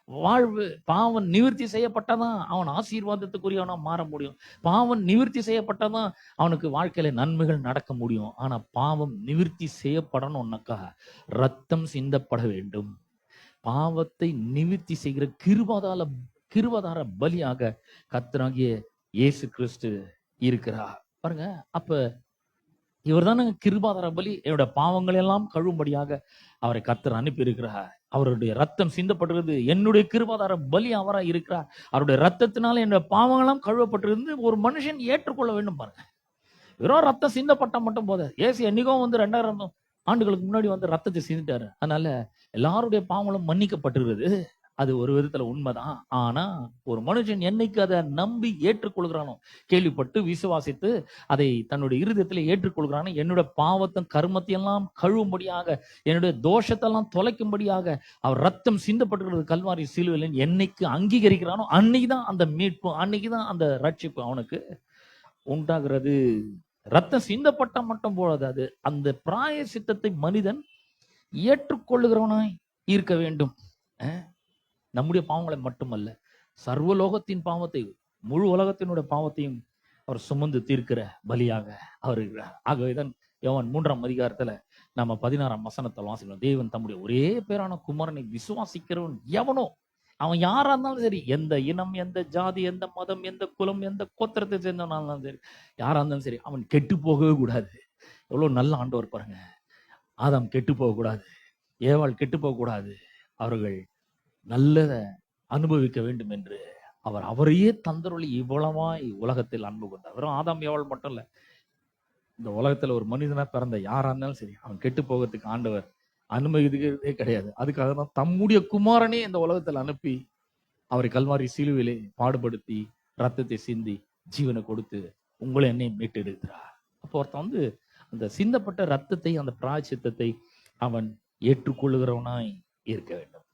A: வாழ்வு. பாவம் நிவர்த்தி செய்யப்பட்டாதான் அவன் ஆசீர்வாதத்துக்குரியவனா மாற முடியும். பாவம் நிவர்த்தி செய்யப்பட்டாதான் அவனுக்கு வாழ்க்கையில நன்மைகள் நடக்க முடியும். ஆனா பாவம் நிவர்த்தி செய்யப்படணும்னாக்கா ரத்தம் சிந்தப்பட வேண்டும். பாவத்தை நிவர்த்தி செய்கிற கிருபாதார பலியாக கர்த்தராகிய இயேசு கிறிஸ்து இருக்கிறார். பாருங்க, அப்ப இவர் தானே கிருபாதார பலி. என்னோட பாவங்கள் எல்லாம் கழுவும்படியாக அவரை கர்த்தர் அனுப்பி இருக்கிறார். அவருடைய ரத்தம் சிந்தப்பட்டிருந்து என்னுடைய கிருபாதார பலி அவராய் இருக்கிறார். அவருடைய ரத்தத்தினால என்னுடைய பாவங்களாம் கழுவப்பட்டிருந்து ஒரு மனுஷன் ஏற்றுக்கொள்ள வேண்டும். பாருங்க, வெறும் ரத்தம் சிந்தப்பட்ட மட்டும் போத. ஏசு என்னைக்கும் 2000 ஆண்டுகளுக்கு முன்னாடி ரத்தத்தை சிந்திட்டாரு. அதனால எல்லாருடைய பாவங்களும் மன்னிக்கப்பட்டிருக்கிறது. அது ஒரு விதத்துல உண்மைதான். ஆனா ஒரு மனுஷன் என்னைக்கு அதை நம்பி ஏற்றுக்கொள்கிறானோ, கேள்விப்பட்டு விசுவாசித்து அதை தன்னுடைய இருதயத்துல ஏற்றுக்கொள்கிறானோ, என்னுடைய பாவத்தை கர்மத்தையெல்லாம் கழுவும்படியாக, என்னுடைய தோஷத்தெல்லாம் தொலைக்கும்படியாக அவர் ரத்தம் சிந்தப்பட்டிருக்கிறது கல்வாரி சிலுவையில் என்னைக்கு அங்கீகரிக்கிறானோ, அன்னைக்குதான் அந்த மீட்பு, அன்னைக்குதான் அந்த ரட்சிப்பு அவனுக்கு உண்டாகிறது. ரத்தம் சிந்தப்பட்ட மட்டும் போடாது, அது அந்த பிராயசித்தத்தை மனிதன் ஏற்றுக்கொள்ளுகிறவனாய் இருக்க வேண்டும். நம்முடைய பாவங்களை மட்டுமல்ல, சர்வலோகத்தின் பாவத்தை, முழு உலகத்தினுடைய பாவத்தையும் அவர் சுமந்து தீர்க்கிற பலியாக அவர் இருக்கிறார். ஆகவேதான் யோவான் 3ஆம் அதிகாரத்துல நம்ம 16ஆம் வசனத்தை வாசிக்கிறோம். தேவன் தம்முடைய ஒரே பேரான குமாரனை விசுவாசிக்கிறவன் எவனோ, அவன் யாரா இருந்தாலும் சரி, எந்த இனம், எந்த ஜாதி, எந்த மதம், எந்த குலம், எந்த கோத்திரத்தை சேர்ந்தவனாலும் சரி, யாரா இருந்தாலும் சரி, அவன் கெட்டு போகவே கூடாது. எவ்வளவு நல்ல ஆண்டவர் பாருங்க. ஆதாம் கெட்டு போக கூடாது, ஏவாள் கெட்டு போக கூடாது, அவர்கள் நல்லதை அனுபவிக்க வேண்டும் என்று அவர் அவரையே தந்தருளி இவ்வளவாய் உலகத்தில் அன்பு கொண்டார். வெறும் ஆதாம் ஏவாள் மட்டும் இல்ல, இந்த உலகத்துல ஒரு மனிதனா பிறந்த யாரா இருந்தாலும் சரி, அவன் கெட்டு போகிறதுக்கு ஆண்டவர் அனுமதிக்கிறதே கிடையாது. அதுக்காக தான் தம்முடைய குமாரனே இந்த உலகத்தில் அனுப்பி அவரை கல்வாரி சிலுவிலே பாடுபடுத்தி ரத்தத்தை சிந்தி ஜீவனை கொடுத்து உங்களை என்னை மீட்டெடுக்கிறார். அப்போ ஒருத்தன் அந்த சிந்தப்பட்ட ரத்தத்தை, அந்த பிராயச்சித்தத்தை அவன் ஏற்றுக்கொள்ளுகிறவனாய் இருக்க வேண்டும்.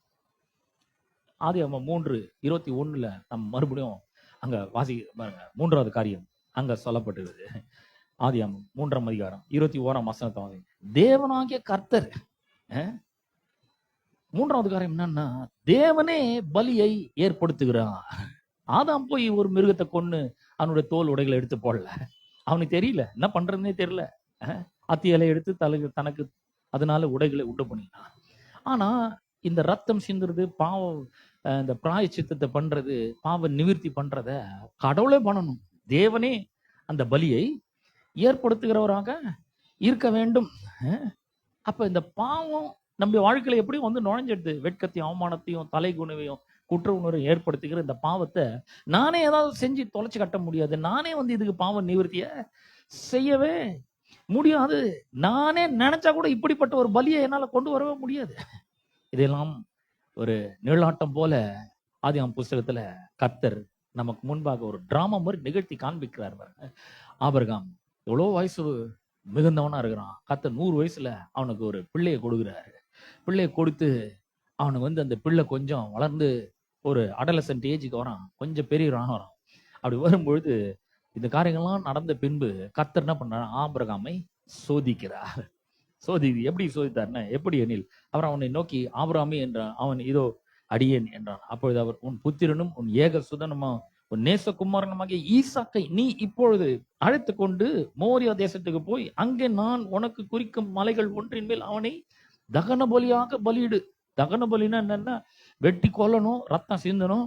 A: ஆதியாகமம் 3:21 நம்ம மறுபடியும் அங்க பாருங்க, 3வது காரியம் அங்க சொல்லப்பட்டிருக்குது. ஆதியாகமம் 3ஆம் அதிகாரம் 21ஆம் வசனத்தை வாசி. தேவனாகிய கர்த்தர் மூன்றாவது காரியம் என்னன்னா, தேவனே பலியை ஏற்படுத்துகிறார். ஆதாம் போய் ஒரு மிருகத்தை கொன்னு அவனுடைய தோல் உடைகளை எடுத்து போடல. அவனுக்கு தெரியல, என்ன பண்றதுன்னே தெரியல. அத்தி இலை எடுத்து தனக்கு அதனால உடைகளை உண்டு பண்ணினான். ஆனா இந்த ரத்தம் சிந்துறது, பாவம், இந்த பிராயச்சித்தத்தை பண்றது, பாவ நிவிர்த்தி பண்றத கடவுளே பண்ணணும். தேவனே அந்த பலியை ஏற்படுத்துகிறவராக இருக்க வேண்டும். அப்ப இந்த பாவம் நம்ம வாழ்க்கையில எப்படி வந்து நுழைஞ்சிடுது? வெட்கத்தையும் அவமானத்தையும் தலை குணவையும் குற்ற உணர்வை ஏற்படுத்துகிற இந்த பாவத்தை நானே ஏதாவது செஞ்சு தொலைச்சு கட்ட முடியாது. நானே வந்து இதுக்கு பாவ நிவர்த்திய செய்யவே முடியாது. நானே நினைச்சா கூட இப்படிப்பட்ட ஒரு பலியை என்னால கொண்டு வரவே முடியாது. இதெல்லாம் ஒரு நிழலாட்டம் போல ஆதியாகமம் புஸ்தகத்துல கர்த்தர் நமக்கு முன்பாக ஒரு டிராமா மாதிரி நிகழ்த்தி காண்பிக்கிறார். ஆபிரகாம் எவ்வளவு வயசு மிகுந்தவனா இருக்கிறான். கர்த்தர் 100 வயசுல அவனுக்கு ஒரு பிள்ளையை கொடுக்குறாரு. பிள்ளையை கொடுத்து அவனுக்கு வந்து அந்த பிள்ளை கொஞ்சம் வளர்ந்து ஒரு அடலசன்ட் ஏஜுக்கு வரான், கொஞ்சம் பெரியவராக வரான். அப்படி வரும்பொழுது இந்த காரியங்கள்லாம் நடந்த பின்பு கர்த்தர் என்ன பண்ணார்? ஆபிரகாமை சோதிக்கிறார். எப்படி சோதித்தார்னா, எப்படி எனில் அவர் அவனை நோக்கி ஆபிரகாமே என்றான். அவன் இதோ அடியேன் என்றான். அப்பொழுது அவர், உன் புத்திரனும் உன் ஏக சுதனுமா உன் நேசகுமாரனுமாகிய ஈசாக்கை நீ இப்பொழுது அழைத்து கொண்டு மோரியா தேசத்துக்கு போய் அங்கே நான் உனக்கு குறிக்கும் மலைகள் ஒன்றின் மேல் அவனை தகன பலியாக பலியிடு. தகன பலினா என்னன்னா, வெட்டி கொல்லணும், ரத்தம் சிந்தணும்,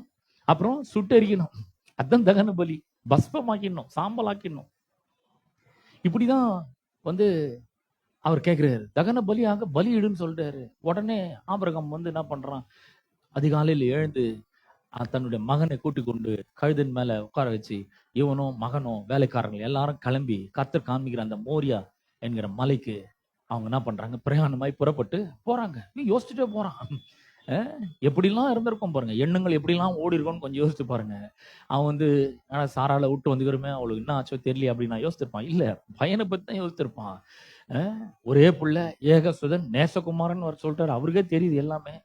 A: அப்புறம் சுட்டெரிக்கணும். அதான் தகன பலி. பஸ்பமாக்கிடணும், சாம்பலாக்கிடணும். இப்படிதான் வந்து அவர் கேட்கிறாரு, தகன பலியாக பலியிடுன்னு சொல்றாரு. உடனே ஆபிரகாம் வந்து என்ன பண்றான்? அதிகாலையில் எழுந்து தன்னுடைய மகனை கூட்டிக் கொண்டு கழுதின் மேல உட்கார வச்சு இவனும் மகனும் வேலைக்காரர்கள் எல்லாரும் கிளம்பி கர்த்தர் காண்பிக்கிற அந்த மோரியா என்கிற மலைக்கு அவங்க என்ன பண்றாங்க? பிரயாணமாய் புறப்பட்டு போறாங்க. நீ யோசிச்சுட்டே போறான். எப்படிலாம் இருந்திருக்கும் பாருங்க, எண்ணங்கள் எப்படிலாம் ஓடி இருக்கும்னு கொஞ்சம் யோசிச்சு பாருங்க. அவன் வந்து சாரால விட்டு வந்துக்கிறோமே, அவளுக்கு என்ன ஆச்சோ தெரியல அப்படின்னு நான் யோசிச்சிருப்பான். இல்ல, பையனை பத்தி தான் யோசிச்சிருப்பான். ஒரே புள்ள, ஏக சுதன், நேசகுமாரன் வர சொல்லிட்டாரு. அவருக்கே தெரியுது எல்லாமே.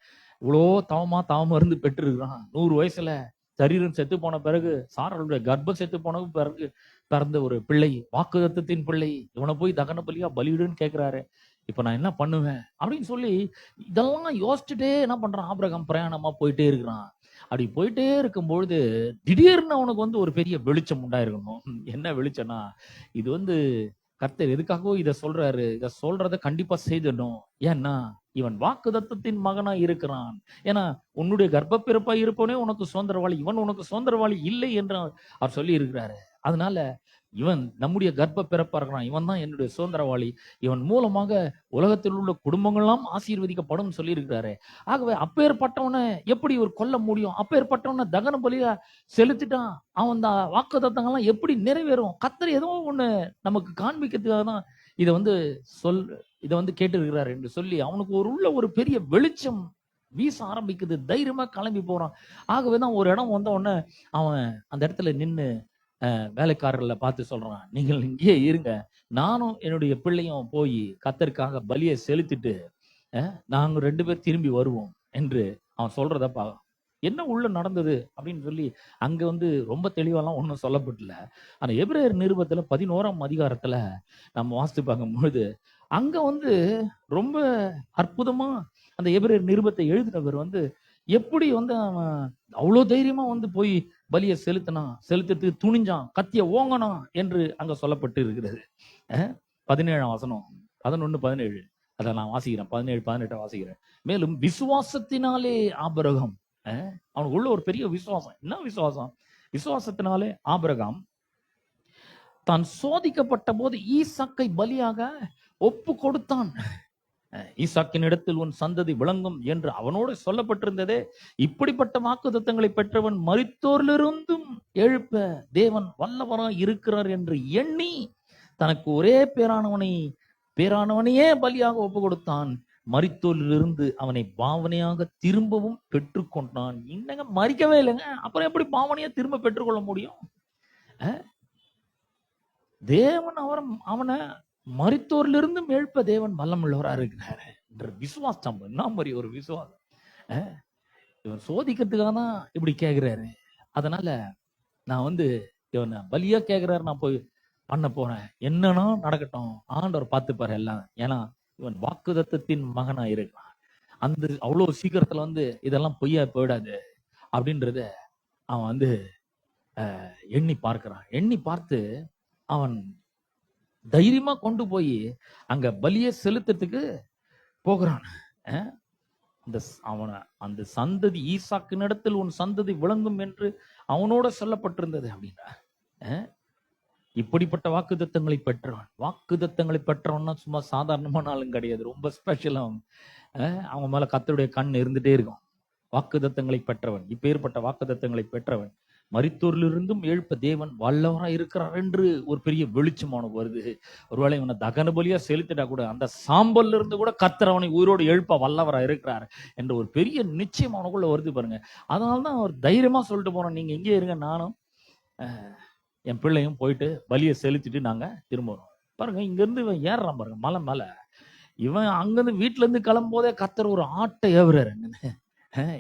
A: இவ்வளோ தவமா இருந்து பெற்றிருக்கிறான். 100 வயசுல சரீரம் செத்து போன பிறகு, சாராளுடைய கர்ப்பம் செத்து போன பிறகு பிறந்த ஒரு பிள்ளை, வாக்குதத்தத்தின் பிள்ளை, இவனை போய் தகன பலியா பலியிடுன்னு கேட்கிறாரு. இப்ப நான் என்ன பண்ணுவேன் அப்படின்னு சொல்லி இதெல்லாம் யோசிச்சுட்டே என்ன பண்றான்? ஆபிரகாம் பிரயாணமா போயிட்டே இருக்கிறான். அப்படி போயிட்டே இருக்கும்பொழுது திடீர்னு அவனுக்கு வந்து ஒரு பெரிய வெளிச்சம் உண்டாயிருக்கணும். என்ன வெளிச்சம்னா, இது வந்து கர்த்தர் எதுக்காகவோ இதை சொல்றாரு. இதை சொல்றத கண்டிப்பா செய்திடணும். ஏன்னா இவன் வாக்குதத்தத்தின் மகனா இருக்கிறான். ஏன்னா உன்னுடைய கர்ப்ப பிறப்பா இருப்பவனே உனக்கு சுதந்திரவாளி, இவன் உனக்கு சுதந்திரவாளி இல்லை என்று அவர் சொல்லி இருக்கிறாரு. அதனால இவன் நம்முடைய கர்ப்ப பிறப்பா இருக்கிறான், இவன் தான் என்னுடைய சுதந்திரவாளி, இவன் மூலமாக உலகத்தில் உள்ள குடும்பங்கள்லாம் ஆசீர்வதிக்கப்படும் சொல்லி இருக்கிறாரு. ஆகவே அப்பேற்பட்டவனை எப்படி ஒரு கொல்ல முடியும்? அப்பேற்பட்டவனை தகன பலியா செலுத்திட்டான். அவன் இந்த வாக்குத்தத்தங்கள்லாம் எப்படி நிறைவேறும்? கர்த்தர் ஏதோ ஒண்ணு நமக்கு காண்பிக்கிறதுக்காக தான் இதை வந்து இதை வந்து கேட்டு இருக்கிறாரு என்று சொல்லி அவனுக்கு உள்ள ஒரு பெரிய வெளிச்சம் வீச ஆரம்பிக்குது. தைரியமா கிளம்பி போறான். ஆகவேதான் ஒரு இடம் வந்த உடனே அவன் அந்த இடத்துல நின்று வேலைக்காரர்களை பார்த்து சொல்றான், நீங்கள் இங்கேயே இருங்க, நானும் என்னுடைய பிள்ளையும் போய் கர்த்தருக்காக பலியை செலுத்திட்டு நாங்க 2 பேர் திரும்பி வருவோம் என்று அவன் சொல்றதப்பா. என்ன உள்ள நடந்தது அப்படின்னு சொல்லி அங்க வந்து ரொம்ப தெளிவெல்லாம் ஒன்றும் சொல்லப்படல. ஆனா எபிரேயர் நிருபத்துல 11ஆம் அதிகாரத்துல நம்ம வாசித்து பார்க்கும்பொழுது அங்க வந்து ரொம்ப அற்புதமா அந்த எபிரேயர் நிருபத்தை எழுதினவர் வந்து எப்படி வந்து அவன் அவ்வளோ தைரியமா வந்து போய் பலியை செலுத்துறதுக்கு துணிஞ்சான், கத்திய ஓங்கனான் என்று அங்க சொல்லப்பட்டு இருக்கிறது. 17ஆம் வசனம், 11, 17 அதை நான் வாசிக்கிறேன். 17, 18 வாசிக்கிறேன். மேலும் விசுவாசத்தினாலே ஆபிரகாம், அவனுக்கு உள்ள ஒரு பெரிய விசுவாசம். என்ன விசுவாசம்? விசுவாசத்தினாலே ஆபிரகாம் தான் சோதிக்கப்பட்ட போது ஈசாக்கை பலியாக ஒப்பு கொடுத்தான். ஈசாக்கின் இடத்தில் உன் சந்ததி விளங்கும் என்று அவனோடு சொல்லப்பட்டிருந்ததே. இப்படிப்பட்ட வாக்குத்தத்தங்களை பெற்றவன் மரித்தோரிலிருந்தும் எழுப்ப தேவன் வல்லவராய் இருக்கிறார் என்று எண்ணி தனக்கு ஒரே பேரானவனையே பலியாக ஒப்பு கொடுத்தான். மரித்தோரிலிருந்து அவனை பாவனையாக திரும்பவும் பெற்றுக்கொண்டான். இன்னங்க மறிக்கவே இல்லைங்க, அப்புறம் எப்படி பாவனையா திரும்ப பெற்றுக்கொள்ள முடியும்? தேவன் அவனை மரித்தோரிலிருந்தும் எழுப்ப தேவன் வல்லமுள்ளவரா இருக்கிறாரு என்ற விசுவாசம். என்ன மாதிரி ஒரு விசுவாசம்! இவன் சோதிக்கிறதுக்காக தான் இப்படி கேட்கிறாரு. அதனால நான் வந்து இவனை பலியா கேட்கிறாரு, நான் போய் பண்ண போறேன், என்னன்னா நடக்கட்டும், ஆண்டவர் பார்த்துப்பாரு எல்லாம். ஏன்னா இவன் வாக்குதத்தத்தின் மகனா இருக்கான். அந்த அவ்வளவு சீக்கிரத்துல வந்து இதெல்லாம் பொய்யா போயிடாது அப்படின்றத அவன் வந்து எண்ணி பார்க்கிறான். எண்ணி பார்த்து அவன் தைரியமா கொண்டு போய் அங்க பலியை செலுத்துறதுக்கு போகிறான். அந்த சந்ததி ஈசாக்கினிடத்தில் உன் சந்ததி விளங்கும் என்று அவனோட சொல்லப்பட்டிருந்தது அப்படின்னா, இப்படிப்பட்ட வாக்குத்தத்தங்களை பெற்றவன். வாக்குத்தத்தங்களை பெற்றவன்னா சும்மா சாதாரணமான ஆளும் கிடையாது, ரொம்ப ஸ்பெஷல். அவங்க மேல கர்த்தருடைய கண் இருந்துட்டே இருக்கும். வாக்குத்தத்தங்களை பெற்றவன், இப்பேற்பட்ட வாக்குத்தத்தங்களை பெற்றவன், மரித்தோரிலிருந்தும் எழுப்ப தேவன் வல்லவராய் இருக்கிறார் என்று ஒரு பெரிய வெளிச்சமான வருது. ஒருவேளை இவனை தகன பலியா செலுத்திட்டா கூட அந்த சாம்பல்ல இருந்து கூட கர்த்தர் அவனை உயிரோடு எழுப்ப வல்லவராய் இருக்கிறார் என்ற ஒரு பெரிய நிச்சயம் அவனுக்குள்ள வருது பாருங்க. அதனாலதான் அவர் தைரியமா சொல்லிட்டு போறோம், நீங்க எங்கே இருங்க, நானும் என் பிள்ளையும் போயிட்டு பலியை செலுத்திட்டு நாங்க திரும்புறோம். பாருங்க, இங்க இருந்து இவன் ஏறுறான் பாருங்க மலை மேல. இவன் அங்கிருந்து வீட்டுல இருந்து கிளம்பும் போதே கர்த்தர் ஒரு ஆட்டை ஏவுறாரு.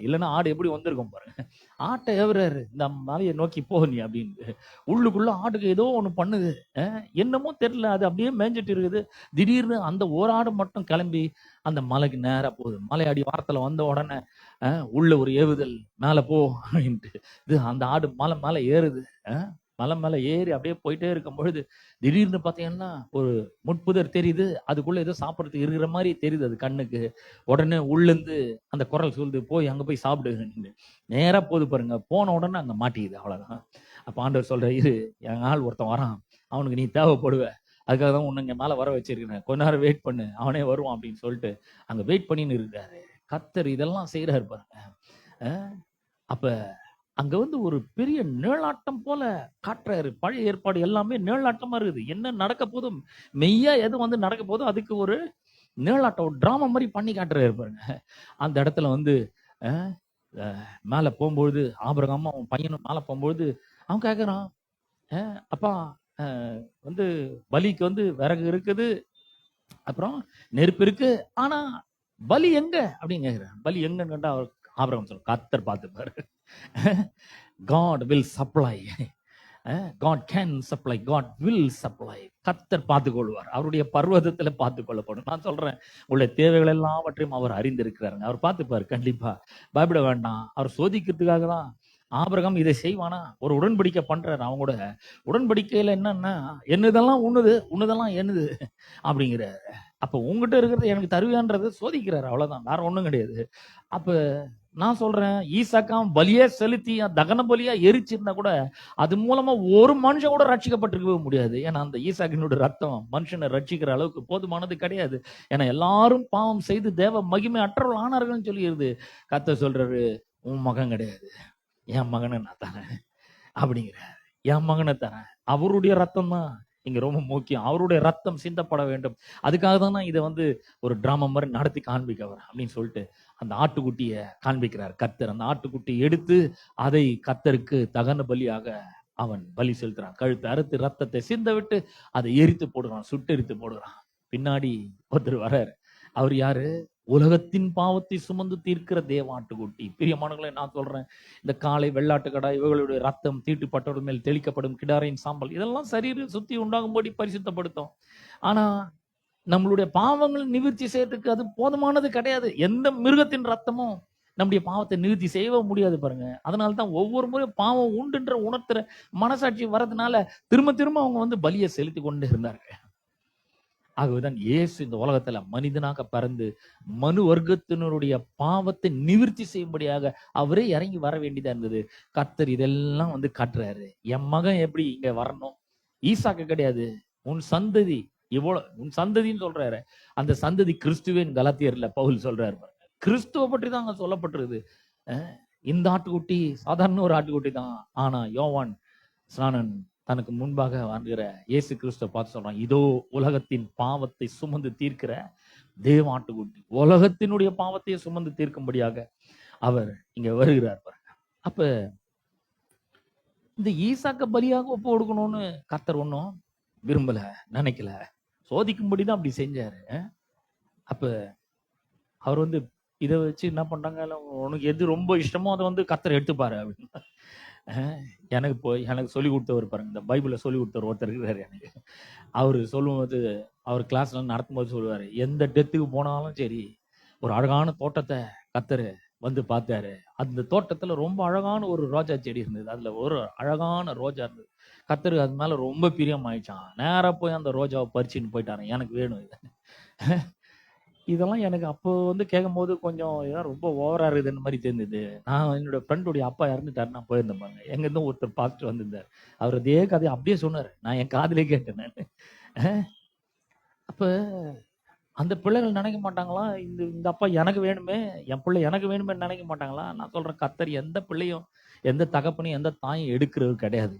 A: இல்லைன்னா ஆடு எப்படி வந்திருக்கும் பாருங்க. ஆட்டை ஏவுறாரு, இந்த மலையை நோக்கி போ நீ அப்படின்னு. உள்ளுக்குள்ள ஆட்டுக்கு ஏதோ ஒண்ணு பண்ணுது, என்னமோ தெரியல, அது அப்படியே மேய்ஞ்சிட்டு இருக்குது. திடீர்னு அந்த ஒரு ஆடு மட்டும் கிளம்பி அந்த மலைக்கு நேரா போகுது. மலையாடி வாரத்துல வந்த உடனே உள்ள ஒரு ஏவுதல், மேல போ அப்படின்ட்டு. இது அந்த ஆடு மலை மேல ஏறுது. மலை மேல ஏறி அப்படியே போயிட்டே இருக்கும் பொழுது திடீர்னு பாத்தீங்கன்னா ஒரு முட்புதர் தெரியுது. அதுக்குள்ள ஏதோ சாப்பிட்றதுக்கு இருக்கிற மாதிரி தெரியுது அது கண்ணுக்கு. உடனே உள்ளேருந்து அந்த குரல் சொல்லுது, போய் அங்க போய் சாப்பிடு. நேரா போது பாருங்க. போன உடனே அங்க மாட்டிக்குது, அவ்வளவுதான். அப்ப ஆண்டவர் சொல்ற, இரு, என் ஆள் ஒருத்தன் வரான், அவனுக்கு நீ தேவைப்படுவ, அதுக்காக தான் உன்னை இங்க மேல வர வச்சிருக்கிறேன், கொஞ்ச நேரம் வெயிட் பண்ணு, அவனே வருவான் அப்படின்னு சொல்லிட்டு அங்க வெயிட் பண்ணின்னு இருக்காரு. கர்த்தர் இதெல்லாம் செய்யறாரு பாருங்க. அப்ப அங்க வந்து ஒரு பெரிய நிழலாட்டம் போல காட்டுறாரு. பழைய ஏற்பாடு எல்லாமே நிழலாட்டமா இருக்குது. என்ன நடக்க போதும், மெய்யா எது வந்து நடக்க போதும், அதுக்கு ஒரு நிழலாட்டம், ஒரு டிராமா மாதிரி பண்ணி காட்டுறாரு பாருங்க. அந்த இடத்துல வந்து மேல போகும்பொழுது ஆபிரகாமும் அவன் பையனும் மேல போகும்பொழுது அவன் கேட்கறான், அப்பா வந்து பலிக்கு வந்து விறகு இருக்குது, அப்புறம் நெருப்பு இருக்கு, ஆனா பலி எங்க அப்படின்னு கேட்கிறான். பலி எங்கன்னு கேட்டா அவர் ஆபிரகாம் சொல்ல, கர்த்தர் பார்த்துப்பாரு. God will supply. God can supply. God will supply. கர்த்தர் பார்த்துக் கொள்வார். அவருடைய பர்வதத்துல பார்த்துக் கொள்ளப்படும். நான் சொல்றேன், உள்ள தேவைகள் எல்லாவற்றையும் அவர் அறிந்திருக்கிறாருங்க. அவர் பார்த்துப்பாரு கண்டிப்பா. பயப்பட வேண்டாம். அவர் சோதிக்கிறதுக்காக தான் ஆபிரகாம் இதை செய்வானா, ஒரு உடன்படிக்கை பண்றாரு. அவங்க கூட உடன்படிக்கையில என்னன்னா, என்னதெல்லாம் உன்னதெல்லாம் என்னது அப்படிங்கிற. அப்ப உங்ககிட்ட இருக்கிறது எனக்கு தருவியான்றது சோதிக்கிறாரு, அவ்வளவுதான், வேற ஒண்ணும் கிடையாது. அப்ப நான் சொல்றேன், ஈசாக்காம் பலியே செலுத்தி தகன பலியா எரிச்சிருந்தா கூட அது மூலமா ஒரு மனுஷன் கூட ரட்சிக்கப்பட்டிருக்கவே முடியாது. ஏன்னா அந்த ஈசாக்கினுடைய ரத்தம் மனுஷனை ரட்சிக்கிற அளவுக்கு போதுமானது கிடையாது. ஏன்னா எல்லாரும் பாவம் செய்து தேவ மகிமை அற்றவர்கள் ஆனார்கள்னு சொல்லிடுது. கர்த்தர் சொல்றாரு, உன் மகன் கிடையாது, என் மகனை நான் தரேன் அப்படிங்கிற. என் மகனை தரேன். அவருடைய ரத்தம் தான் இங்க ரொம்ப முக்கியம். அவருடைய ரத்தம் சிந்தப்பட வேண்டும். அதுக்காக தான் நான் இதை வந்து ஒரு டிராமா மாதிரி நடத்தி காண்பிக்க வரேன் அப்படின்னு சொல்லிட்டு அந்த ஆட்டுக்குட்டியை காண்பிக்கிறார் கர்த்தர். அந்த ஆட்டுக்குட்டியை எடுத்து அதை கர்த்தருக்கு தகன பலியாக அவன் பலி செலுத்துறான். கழுத்து அறுத்து ரத்தத்தை சிந்த விட்டு அதை எரித்து போடுறான், சுட்டெரித்து போடுறான். பின்னாடி ஒருத்தர் வர்றாரு. அவர் யாரு? உலகத்தின் பாவத்தை சுமந்து தீர்க்கிற தேவாட்டுக்குட்டி. பிரியமானவர்களே, நான் சொல்றேன், இந்த காளை, வெள்ளாட்டு கடா இவர்களுடைய ரத்தம் தீட்டுப்பட்டவர்கள் மேல் தெளிக்கப்படும் கிடாரின் சாம்பல் இதெல்லாம் சரீரம் சுத்தி உண்டாகும்படி பரிசுத்தப்படுத்தும். ஆனா நம்மளுடைய பாவங்களை நிவர்த்தி செய்யறதுக்கு அது போதுமானது கிடையாது. எந்த மிருகத்தின் ரத்தமும் நம்முடைய பாவத்தை நிவர்த்தி செய்யவே முடியாது பாருங்க. அதனால்தான் ஒவ்வொரு முறையும் பாவம் உண்டுன்ற உணர்த்துற மனசாட்சி வர்றதுனால திரும்ப திரும்ப அவங்க வந்து பலியை செலுத்தி கொண்டு இருந்தாங்க. ஆகவேதான் இயேசு இந்த உலகத்துல மனிதனாக பிறந்து மனு வர்க்கத்தினருடைய பாவத்தை நிவர்த்தி செய்யும்படியாக அவரே இறங்கி வர வேண்டியதா இருந்தது. கர்த்தர் இதெல்லாம் வந்து காட்டுறாரு. என் மகன் எப்படி இங்க வரணும், ஈசாக்கு கிடையாது, உன் சந்ததி, இவ்வளவு உன் சந்ததின்னு சொல்றாரு. அந்த சந்ததி கிறிஸ்துவின் கலாத்தியர்ல பவுல் சொல்றாரு. கிறிஸ்துவ பற்றி தான் அங்க சொல்லப்பட்டிருக்குது. இந்த ஆட்டுக்குட்டி சாதாரண ஒரு ஆட்டுக்குட்டி தான். ஆனா யோவான் ஸ்நானன் தனக்கு முன்பாக வருகிற இயேசு கிறிஸ்துவை பார்த்து சொல்றான், இதோ உலகத்தின் பாவத்தை சுமந்து தீர்க்கிற தேவ ஆட்டுக்குட்டி. உலகத்தினுடைய பாவத்தையே சுமந்து தீர்க்கும்படியாக அவர் இங்க வருகிறார் பாருங்க. அப்ப இந்த ஈசாக்க பலியாக ஒப்பு கொடுக்கணும்னு கர்த்தர் ஒன்னும் விரும்பல, நினைக்கல, சோதிக்கும்படிதான் அப்படி செஞ்சாரு. அப்ப அவர் வந்து இதை வச்சு என்ன பண்றாங்க, உனக்கு எது ரொம்ப இஷ்டமோ அதை வந்து கர்த்தர் எடுத்துப்பாரு அப்படின்னு. எனக்கு சொல்லி கொடுத்தவர் பாருங்க, இந்த பைபிளை சொல்லி கொடுத்தவர் ஒருத்தர் இருக்கிறாரு எனக்கு. அவரு சொல்லும்போது, அவர் கிளாஸ்ல நடத்தும் போது சொல்லுவாரு, எந்த டெத்துக்கு போனாலும் சரி ஒரு அழகான தோட்டத்தை கர்த்தர் வந்து பார்த்தாரு. அந்த தோட்டத்துல ரொம்ப அழகான ஒரு ரோஜா செடி இருந்தது. அதுல ஒரு அழகான ரோஜா இருந்தது. கர்த்தருக்கு அது மேல ரொம்ப பிரியம் ஆயிடுச்சாம். நேரா போய் அந்த ரோஜாவை பறிச்சுன்னு போயிட்டாராம். எனக்கு வேணும் இது. இதெல்லாம் எனக்கு அப்போ வந்து கேட்கும்போது கொஞ்சம் இதெல்லாம் ரொம்ப ஓவரா இருக்குதுன்னு மாதிரி தெரிஞ்சது. நான் என்னோட ஃப்ரெண்டுடைய அப்பா இறந்துட்டாரு, நான் போயிருந்தேன் பாருங்க. எங்க இருந்தும் ஒருத்தர் பாஸ்டர் வந்திருந்தார். அவர் அதே கதையை அப்படியே சொன்னாரு. நான் என் காதிலே கேட்டேன் நான். அப்ப அந்த பிள்ளைகள் நினைக்க மாட்டாங்களா, இந்த இந்த அப்பா எனக்கு வேணுமே, என் பிள்ளை எனக்கு வேணுமே நினைக்க மாட்டாங்களா? நான் சொல்றேன், கர்த்தர் எந்த பிள்ளையும் எந்த தகப்பனையும் எந்த தாயும் எடுக்கிறது கிடையாது.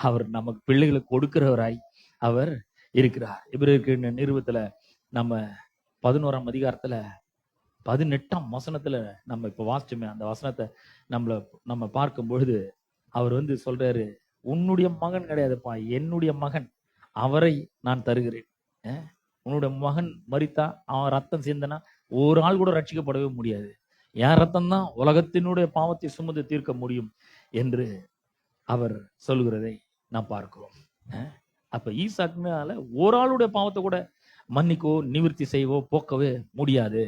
A: அவர் நமக்கு பிள்ளைகளை கொடுக்கிறவராய் அவர் இருக்கிறார். எபிரேயருக்கு நிருபத்துல நம்ம 11ஆம் அதிகாரத்துல 18ஆம் வசனத்துல நம்ம இப்ப வாசிச்சோமே, அந்த வசனத்தை நம்ம பார்க்கும் பொழுது அவர் வந்து சொல்றாரு, உன்னுடைய மகன் கிடையாதுப்பா, என்னுடைய மகன், அவரை நான் தருகிறேன். உன்னுடைய மகன் மரித்தா, அவன் ரத்தம் சிந்தனா ஒரு ஆள் கூட ரட்சிக்கப்படவே முடியாது. என் ரத்தம் தான் உலகத்தினுடைய பாவத்தை சுமந்து தீர்க்க முடியும் என்று அவர் சொல்கிறதை நாம் பார்க்கிறோம். அப்ப ஈசாக்குனால ஒரு ஆளுடைய பாவத்தை கூட மன்னிக்கோ நிவர்த்தி செய்வோ போக்கவே முடியாது.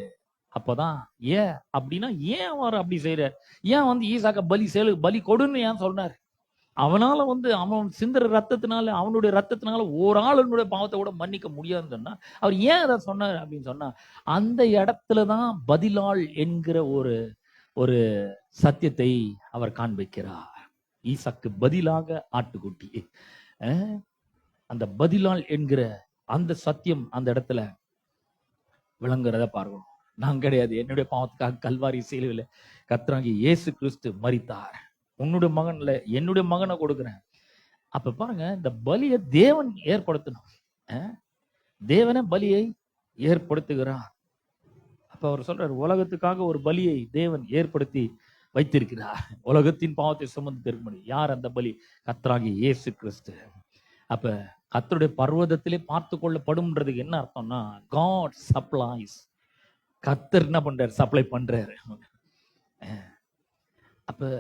A: அப்பதான் ஏன் அப்படின்னா, ஏன் அவர் அப்படி செய்யறார்? ஏன் வந்து ஈசாக்க பலி கொடுன்னு ஏன் சொன்னார்? அவனால வந்து அவன் சிந்துற ரத்தத்தினால, அவனுடைய ரத்தத்தினால ஒரு ஆளுடைய பாவத்தை கூட மன்னிக்க முடியாதுன்னு சொன்னா, அவர் ஏன் அதை சொன்னார் அப்படின்னு சொன்னா, அந்த இடத்துலதான் பதிலாள் என்கிற ஒரு ஒரு சத்தியத்தை அவர் காண்பிக்கிறார். ஈசாக்கு பதிலாக ஆட்டுக்குட்டி. அந்த பதிலாள் என்கிற அந்த சத்தியம் அந்த இடத்துல விளங்குறத பார்க்கணும். நான் கிடையாது, என்னுடைய பாவத்துக்காக கல்வாரி சிலுவையில கர்த்தராகிய இயேசு கிறிஸ்து மரித்தார். உன்னுடைய மகன்ல என்னுடைய மகனை கொடுக்கிறேன். அப்ப பாருங்க, இந்த பலியை தேவன் ஏற்படுத்தணும். தேவனே பலியை ஏற்படுத்துகிறார். அப்ப அவர் சொல்றாரு, உலகத்துக்காக ஒரு பலியை தேவன் ஏற்படுத்தி வைத்திருக்கிறார். உலகத்தின் பாவத்தை சுமந்து தீர்க்க முடியும். யார் அந்த பலி? கர்த்தராகிய இயேசு கிறிஸ்து. அப்ப கர்த்தருடைய பர்வதத்திலே பார்த்து கொள்ளப்படும்ன்றதுக்கு என்ன அர்த்தம்னா, God supplies. கர்த்தர் என்ன பண்றாரு? சப்ளை பண்றாரு. அப்ப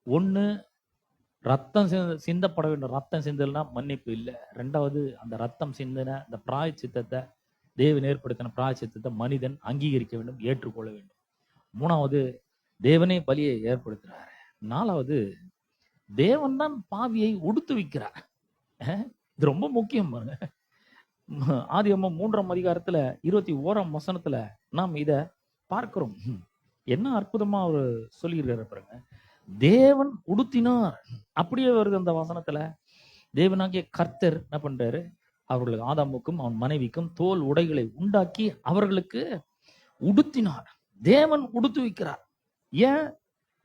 A: ஒண்ணு, ரத்தம் சிந்தப்பட வேண்டும். ரத்தம் சிந்தல்னா மன்னிப்பு இல்லை. ரெண்டாவது, அந்த ரத்தம் சிந்தின அந்த பிராயச்சித்தத்தை, தேவன் ஏற்படுத்தின பிராயச்சித்தத்தை மனிதன் அங்கீகரிக்க வேண்டும், ஏற்றுக்கொள்ள வேண்டும். மூணாவது, தேவனே பலியை ஏற்படுத்துறாரு. நாலாவது, தேவன் தான் பாவியை உடுத்து வைக்கிறார். இது ரொம்ப முக்கியம். ஆதியாகமம் 3ஆம் அதிகாரத்துல 21ஆம் வசனத்துல நாம் இத பார்க்கிறோம். என்ன அற்புதமா அவர் சொல்லியிருக்காரு பாருங்க. தேவன் உடுத்தினார், அப்படியே வருது அந்த வசனத்துல. தேவனாகிய கர்த்தர் என்ன பண்றாரு? அவர்களுக்கு, ஆதாமுக்கும் அவன் மனைவிக்கும் தோல் உடைகளை உண்டாக்கி அவர்களுக்கு உடுத்தினார். தேவன் உடுத்து வைக்கிறார். ஏன்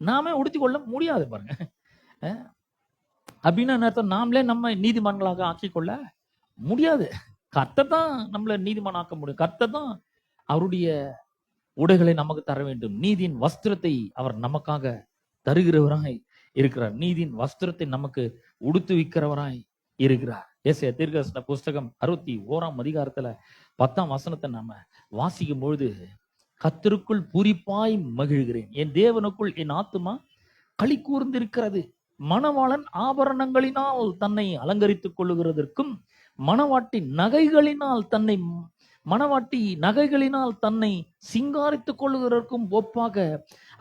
A: நாமே உடுத்தி கொள்ள முடியாது பாருங்க. அப்படின்னா அர்த்தம், நாமளே நம்ம நீதிமான்களாக ஆக்கி கொள்ள முடியாது. கர்த்தர் தான் நம்மளை நீதிமான் ஆக்க முடியும். கர்த்தர் தான் அவருடைய உடைகளை நமக்கு தர வேண்டும். நீதியின் வஸ்திரத்தை அவர் நமக்காக தருகிறவராய் இருக்கிறார். நீதியின் வஸ்திரத்தை நமக்கு உடுத்து வைக்கிறவராய் இருக்கிறார். ஏசாயா தீர்க்கதரிசன புஸ்தகம் 61ஆம் அதிகாரத்துல 10ஆம் வசனத்தை நாம வாசிக்கும் பொழுது, கர்த்தருக்குள் பூரிப்பாய் மகிழ்கிறேன், என் தேவனுக்குள் என் ஆத்துமா களி கூர்ந்திருக்கிறது. மணவாளன் ஆபரணங்களினால் தன்னை அலங்கரித்துக் கொள்ளுகிறதற்கும் மணவாட்டி நகைகளினால் தன்னை சிங்காரித்துக் கொள்ளுகிறதற்கும் ஒப்பாக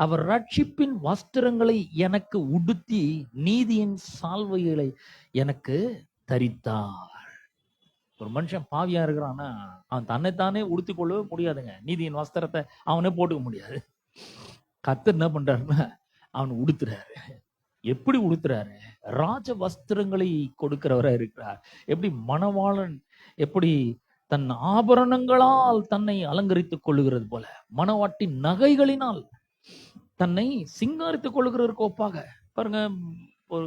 A: அவர் ரட்சிப்பின் வஸ்திரங்களை எனக்கு உடுத்தி நீதியின் சால்வைகளை எனக்கு தரித்தார். ஒரு மனுஷன் பாவியா இருக்கிறான்னா அவன் தன்னைத்தானே உடுத்தி கொள்ளவே முடியாதுங்க. நீதியின் வஸ்திரத்தை அவனே போட்டுக்க முடியாது. கர்த்தர் என்ன பண்றாருன்னா அவன் உடுத்துறாரு. எப்படி உடுத்துறாரு? ராஜ வஸ்திரங்களை கொடுக்கிறவரா இருக்கிறார். எப்படி மணவாளன் எப்படி தன் ஆபரணங்களால் தன்னை அலங்கரித்துக் கொள்ளுகிறது போல, மணவாட்டி நகைகளினால் தன்னை சிங்காரித்துக் கொள்ளுகிறதற்கு ஒப்பாக. பாருங்க, ஒரு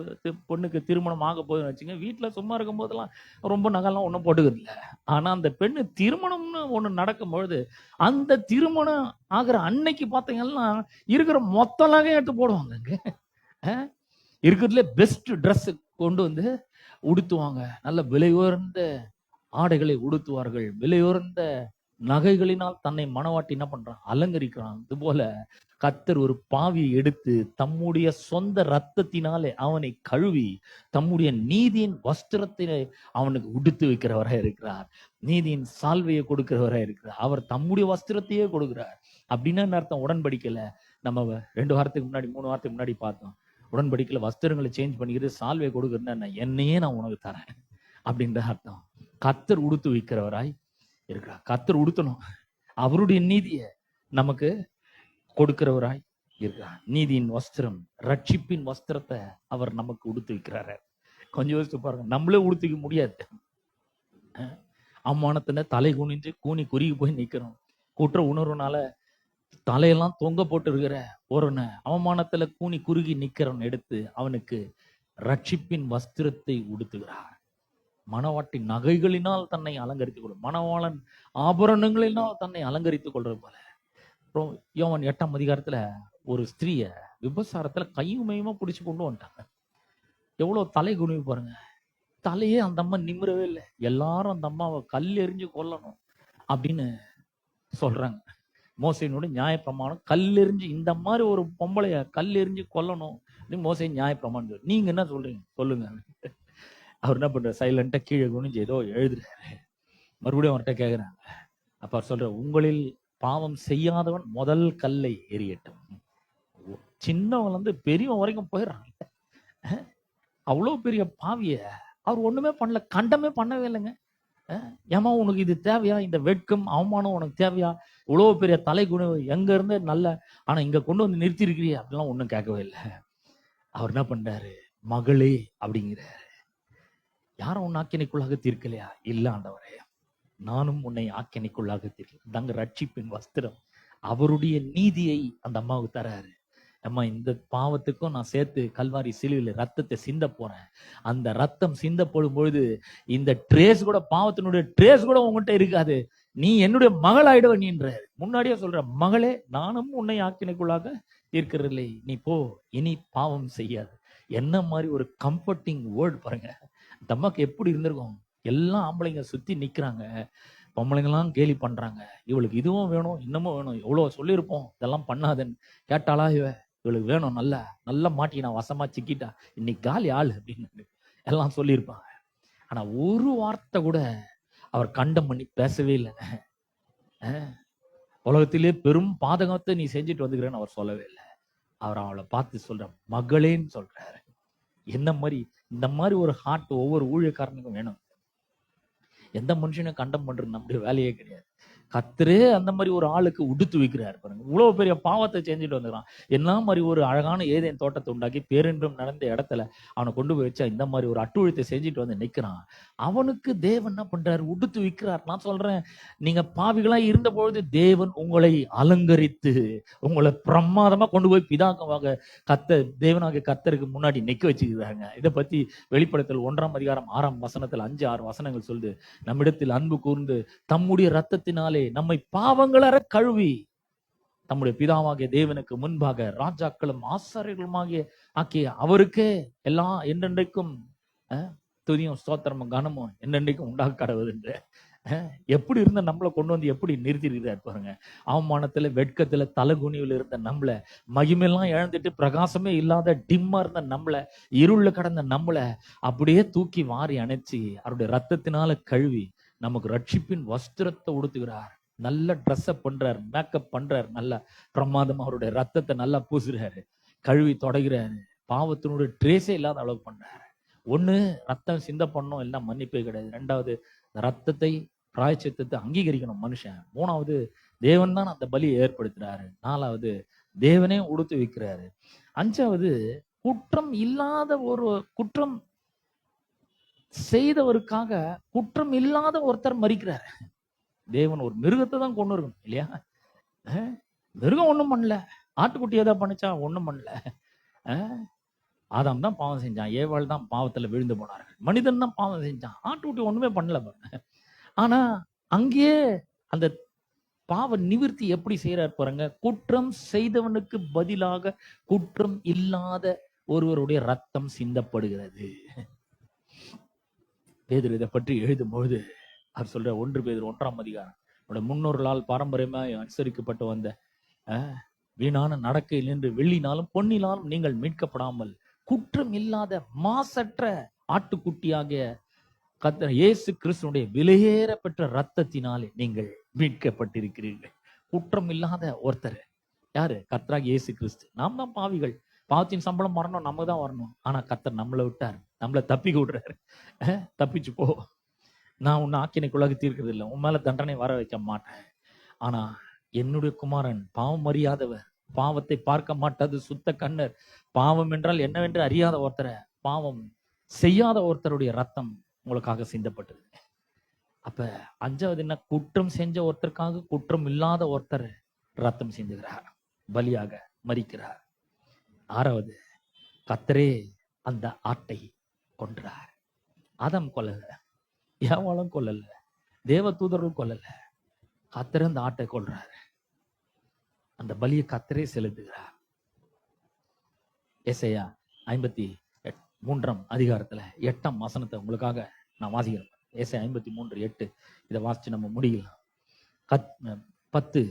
A: பொண்ணுக்கு திருமணம் ஆக போதுன்னு வச்சுங்க, வீட்டுல சும்மா இருக்கும் போதெல்லாம் ரொம்ப நகைலாம் ஒன்றும் போட்டுக்கிறது இல்லை. ஆனா அந்த பெண்ணு திருமணம்னு ஒண்ணு நடக்கும் பொழுது, அந்த திருமணம் ஆகிற அன்னைக்கு பார்த்தீங்கன்னா இருக்கிற மொத்த நகையும் எடுத்து போடுவாங்க. இருக்கிறதுல பெஸ்ட் ட்ரெஸ் கொண்டு வந்து உடுத்துவாங்க. நல்ல விலை உயர்ந்த ஆடைகளை உடுத்துவார்கள். விலை உயர்ந்த நகைகளினால் தன்னை மணவாட்டி என்ன பண்றான்? அலங்கரிக்கிறான். இது போல கர்த்தர் ஒரு பாவியை எடுத்து தம்முடைய சொந்த ரத்தத்தினாலே அவனை கழுவி தம்முடைய நீதியின் வஸ்திரத்தினை அவனுக்கு உடுத்து வைக்கிறவராக இருக்கிறார். நீதியின் சால்வையை கொடுக்கிறவராக இருக்கிறார். அவர் தம்முடைய வஸ்திரத்தையே கொடுக்கிறார். அப்படின்னா என்ன அர்த்தம்? உடன்படிக்கையில நம்ம 2 வாரத்துக்கு முன்னாடி 3 வாரத்துக்கு முன்னாடி பார்த்தோம். உடன்படிக்கையில வஸ்திரங்களை சேஞ்ச் பண்ணிக்கிறது, சால்வை கொடுக்குறதுன்னா என்னையே நான் உனக்கு தரேன் அப்படின்ற அர்த்தம். கர்த்தர் உடுத்து வைக்கிறவராய் இருக்கிறார். கர்த்தர் உடுத்தணும். அவருடைய நீதியை நமக்கு கொடுக்கிறவராய் இருக்கிறார். நீதியின் வஸ்திரம், ரட்சிப்பின் வஸ்திரத்தை அவர் நமக்கு உடுத்து வைக்கிறாரு. கொஞ்சம் யோசிச்சு பாருங்க, நம்மளே உடுத்திக்க முடியாது. அவமானத்துல தலை குனிஞ்சு கூனி குறுகி போய் நிக்கிறோம். குற்ற உணர்வுனால தலையெல்லாம் தொங்க போட்டு இருக்கிற ஒருவனை அவமானத்துல கூனி குறுகி நிக்கிறவன் எடுத்து அவனுக்கு ரட்சிப்பின் வஸ்திரத்தை உடுத்துகிறார். மணவாட்டின் நகைகளினால் தன்னை அலங்கரித்துக் கொள்ளும், மணவாளன் ஆபரணங்களினால் தன்னை அலங்கரித்துக் கொள்றது போல. அப்புறம் யோவான் 8ஆம் அதிகாரத்துல ஒரு ஸ்திரீய விபசாரத்துல கையுமையுமா பிடிச்சு கொண்டு வந்துட்டாங்க. எவ்வளவு தலை குனிவு பாருங்க. தலையே அந்த அம்மா நிமிரவே இல்லை. எல்லாரும் அந்த அம்மாவை கல் எறிஞ்சு கொல்லணும் அப்படின்னு சொல்றாங்க. மோசையினுடைய நியாயப்பிரமாணம் கல் எறிஞ்சு, இந்த மாதிரி ஒரு பொம்பளைய கல் எறிஞ்சு கொல்லணும் அப்படின்னு மோசை நியாயப்பிரமாணம். நீங்க என்ன சொல்றீங்க சொல்லுங்க. அவர் என்ன பண்ற, சைலண்டா கீழே குனிஞ்சு ஏதோ எழுதுறாரு. மறுபடியும் அவர்கிட்ட கேட்கிறாங்க. அப்ப அவர் சொல்ற, உங்களில் பாவம் செய்யாதவன் முதல் கல்லை எறியட்டும். சின்னவன் வந்து பெரியவன் வரைக்கும் போயிடுறாங்க. அவ்வளவு பெரிய பாவிய அவர் ஒண்ணுமே பண்ணல, கண்டமே பண்ணவே இல்லைங்க. ஏமா உனக்கு இது தேவையா? இந்த வெட்கம் அவமானம் உனக்கு தேவையா? இவ்வளவு பெரிய தலை குனிவு எங்க இருந்து நல்ல, ஆனா இங்க கொண்டு வந்து நிறுத்தி இருக்கிறீ அப்படிலாம் ஒண்ணும் கேட்கவே இல்லை. அவர் என்ன பண்றாரு, மகளே அப்படிங்கிறாரு. யாரும் உன்னை ஆக்கினைக்குள்ளாக தீர்க்கலையா? இல்ல ஆண்டவரே, நானும் உன்னை ஆக்கினைக்குள்ளாக தீர்க்கல. தங்க ரட்சிப்பின் வஸ்திரம், அவருடைய நீதியை அந்த அம்மாவுக்கு தராரு. அம்மா, இந்த பாவத்துக்கும் நான் சேர்த்து கல்வாரி சிலுவையில் ரத்தத்தை சிந்த போறேன். அந்த ரத்தம் சிந்தப்படும் பொழுது இந்த ட்ரேஸ் கூட, பாவத்தினுடைய ட்ரேஸ் கூட உங்ககிட்ட இருக்காது. நீ என்னுடைய மகளாயிடுவ நீன்ற. முன்னாடியே சொல்ற, மகளே நானும் உன்னை ஆக்கினைக்குள்ளாக தீர்க்கிறதில்லை, நீ போ, இனி பாவம் செய்யாது. என்ன மாதிரி ஒரு கம்ஃபர்டிங் வேர்டு பாருங்க. அந்த அம்மாக்கு எப்படி இருந்திருக்கும்? எல்லாம் ஆம்பளைங்க சுத்தி நிக்கிறாங்க, பொம்பளைங்கெல்லாம் கேலி பண்றாங்க. இவளுக்கு இதுவும் வேணும் இன்னமும் வேணும், எவ்வளவு சொல்லியிருப்போம் இதெல்லாம் பண்ணாதன்னு. கேட்டாளா இவளுக்கு வேணும், நல்லா மாட்டினா வசமா சிக்கிட்டா, இன்னைக்கு காலி ஆளு அப்படின்னு எல்லாம் சொல்லியிருப்பாங்க. ஆனா ஒரு வார்த்தை கூட அவர் கண்டம் பண்ணி பேசவே இல்லைங்க. உலகத்திலே பெரும் பாதகத்தை நீ செஞ்சுட்டு வந்துக்கிறேன்னு அவர் சொல்லவே இல்லை. அவர் அவளை பார்த்து சொல்ற, மகளேன்னு சொல்றாரு. என்ன மாதிரி, இந்த மாதிரி ஒரு ஹார்ட் ஒவ்வொரு ஊழியக்காரனுக்கும் வேணும். எந்த மனுஷனும் கண்டம் பண்றது நம்முடைய வேலையே கிடையாது. கர்த்தரே அந்த மாதிரி ஒரு ஆளுக்கு உடுத்து வைக்கிறாரு பாருங்க. இவ்வளவு பெரிய பாவத்தை செஞ்சுட்டு வந்துக்கிறான். என்ன மாதிரி ஒரு அழகான ஏதேன் தோட்டத்தை உண்டாக்கி பேரின்பம் நடந்த இடத்துல அவனை கொண்டு போய் வச்சா இந்த மாதிரி ஒரு அட்டுழியத்தை செஞ்சுட்டு வந்து நிக்கிறான். அவனுக்கு தேவன் என்ன பண்றாரு, உடுத்து வைக்கிறார். நான் சொல்றேன், நீங்க பாவிகளா இருந்த பொழுது தேவன் உங்களை அலங்கரித்து உங்களை பிரமாதமா கொண்டு போய் பிதாக்கமாக தேவனாக கர்த்தருக்கு முன்னாடி நிக்க வச்சுக்கிறாங்க. இதை பத்தி வெளிப்படுத்தல் 1ஆம் அதிகாரம் 6ஆம் வசனத்துல 5-6 வசனங்கள் சொல்லுது. நம்மிடத்தில் அன்பு கூர்ந்து தம்முடைய ரத்தத்தினாலே நம்மை பாவங்களற கழுவி தம்முடைய பிதாவாகிய தேவனுக்கு முன்பாக ராஜாக்களும் ஆசாரியர்களுமாகிய ஆக்கிய அவருக்கே எல்லாம் என்றென்றைக்கும் துதியும் ஸ்தோத்திரமும் கனமும் என்றென்றைக்கும் உண்டாக கடவுள் என்று எப்படி இருந்த நம்மளை கொண்டு வந்து எப்படி நிறுத்திருக்கிறார் பாருங்க. அவமானத்துல வெட்கத்துல தலகுனிவில் இருந்த நம்மள, மகிமெல்லாம் இழந்துட்டு பிரகாசமே இல்லாத டிம்மா இருந்த நம்மள, இருள்ல கடந்த நம்மள அப்படியே தூக்கி வாரி அணைச்சி அவருடைய ரத்தத்தினால கழுவி நமக்கு ரட்சிப்பின் வஸ்திரத்தை உடுத்துகிறார். நல்ல ட்ரெஸ்அப் பண்றாரு, மேக்கப் பண்றாரு, நல்ல பிரமாதமா அவருடைய ரத்தத்தை நல்லா பூசுறாரு, கழுவி தொடகிறாரு. பாவத்தினுடைய ட்ரேஸே இல்லாத அளவு பண்றாரு. ஒண்ணு, ரத்தம் சிந்த பண்ணணும், எல்லாம் மன்னிப்பே கிடையாது. 2வது, ரத்தத்தை பிராயச்சித்தத்தை அங்கீகரிக்கணும் மனுஷன். 3வது, தேவன் தான் அந்த பலியை ஏற்படுத்துறாரு. 4வது, தேவனே உடுத்து வைக்கிறாரு. 5வது, குற்றம் இல்லாத ஒரு குற்றம் செய்தவருக்காக குற்றம் இல்லாத ஒருத்தர் மரிக்கிறார். தேவன் ஒரு மிருகத்தை தான் கொண்டு இருக்கணும் இல்லையா? மிருகம் ஒண்ணும் பண்ணல, ஆட்டுக்குட்டி ஏதாவது பண்ணிச்சா? ஒண்ணும் பண்ணல. ஆதாம் தான் பாவம் செஞ்சான், ஏவாள் தான் பாவத்துல விழுந்து போனார்கள், மனிதன் தான் பாவம் செஞ்சான், ஆட்டுக்குட்டி ஒண்ணுமே பண்ணல பாருங்க. ஆனா அங்கேயே அந்த பாவ நிவிர்த்தி எப்படி செய்யறாரு பாருங்க. குற்றம் செய்தவனுக்கு பதிலாக குற்றம் இல்லாத ஒருவருடைய ரத்தம் சிந்தப்படுகிறது. பேதுரு இதை பற்றி எழுதும்போது அவர் சொல்ற, 1 பேதுரு 1ஆம் அதிகாரம், முன்னோர்களால் பாரம்பரியமாய் அனுசரிக்கப்பட்டு வந்த வீணான நடக்கையிலிருந்து வெள்ளினாலும் பொன்னினாலும் நீங்கள் மீட்கப்படாமல் குற்றம் இல்லாத மாசற்ற ஆட்டுக்குட்டியாகிய கர்த்தர் இயேசு கிறிஸ்துவினுடைய விலையேற பெற்ற ரத்தத்தினாலே நீங்கள் மீட்கப்பட்டிருக்கிறீர்கள். குற்றம் இல்லாத ஒருத்தர் யாரு? கர்த்தராகிய இயேசு கிறிஸ்து. நாம் தான் பாவிகள். பாவத்தின் சம்பளம் மரணம், நம்ம தான் வரணும். ஆனா கர்த்தர் நம்மளை விட்டார், நம்மளை தப்பிக்க விடுறாரு. தப்பிச்சு போ, நான் உன்னை ஆக்கினைக்குள்ளாக தீர்க்கிறது இல்லை, உன் மேல தண்டனை வர வைக்க மாட்டேன். ஆனா என்னுடைய குமாரன் பாவம் அறியாதவர், பாவத்தை பார்க்க மாட்டாது சுத்த கண்ணர், பாவம் என்றால் என்னவென்று அறியாத ஒருத்தரை, பாவம் செய்யாத ஒருத்தருடைய ரத்தம் உங்களுக்காக சிந்தப்பட்டது. அப்ப 5வது என்ன? குற்றம் செஞ்ச ஒருத்தருக்காக குற்றம் இல்லாத ஒருத்தர் ரத்தம் சிந்துகிறார், பலியாக மரிக்கிறார். 6வது, கர்த்தரே அந்த ஆட்டை கொன்றார். ஆதாம் கொல்லல, ஏவாளும் கொல்லல, தேவ தூதர்கள் கொல்லல, கர்த்தரே அந்த ஆட்டை கொல்றாரு. அந்த பலியை கர்த்தரே செலுத்துகிறார். ஏசாயா 53ஆம் அதிகாரத்துல 8ஆம் வசனத்தை உங்களுக்காக நான் வாசிக்கிறேன். ஏசாயா 53:8. இதை வாசிச்சு நம்ம முடியலாம். 10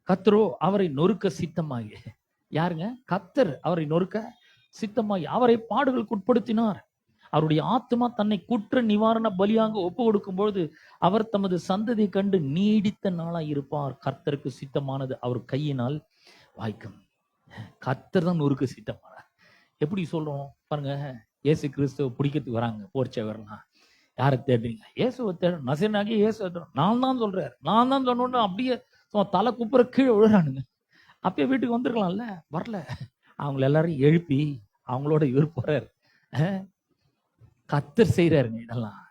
A: கர்த்தரோ அவரை நொறுக்க சித்தமாகி, யாருங்க? கர்த்தர் அவரை நொறுக்க சித்தமாகி அவரை பாடுகளுக்கு உட்படுத்தினார். அவருடைய ஆத்மா தன்னை குற்ற நிவாரண பலியாக ஒப்பு கொடுக்கும் பொழுது அவர் தமது சந்ததியை கண்டு நீடித்த நாளாய் இருப்பார். கர்த்தருக்கு சித்தமானது அவர் கையினால் வாய்க்கும். கர்த்தர் தான் நொறுக்க சித்தமானார். எப்படி சொல்றோம் பாருங்க. இயேசு கிறிஸ்துவ பிடிக்கிறதுக்கு வராங்க போர்ச்சவர்லாம். யாரை தேடுறீங்க? இயேசுவை தேடு, நசரேயனாகிய இயேசுவை தேடு. நான் தான் சொல்றாரு, நான் தான் சொன்னோன்னு அப்படியே தலை குப்புற கீழே விழுறானுங்க. அப்பயே வீட்டுக்கு வந்திருக்கலாம்ல, வரல. அவங்கள எல்லாரும் எழுப்பி அவங்களோட இவர் போறாரு. கர்த்தர் செய்யறாருங்க இதெல்லாம்.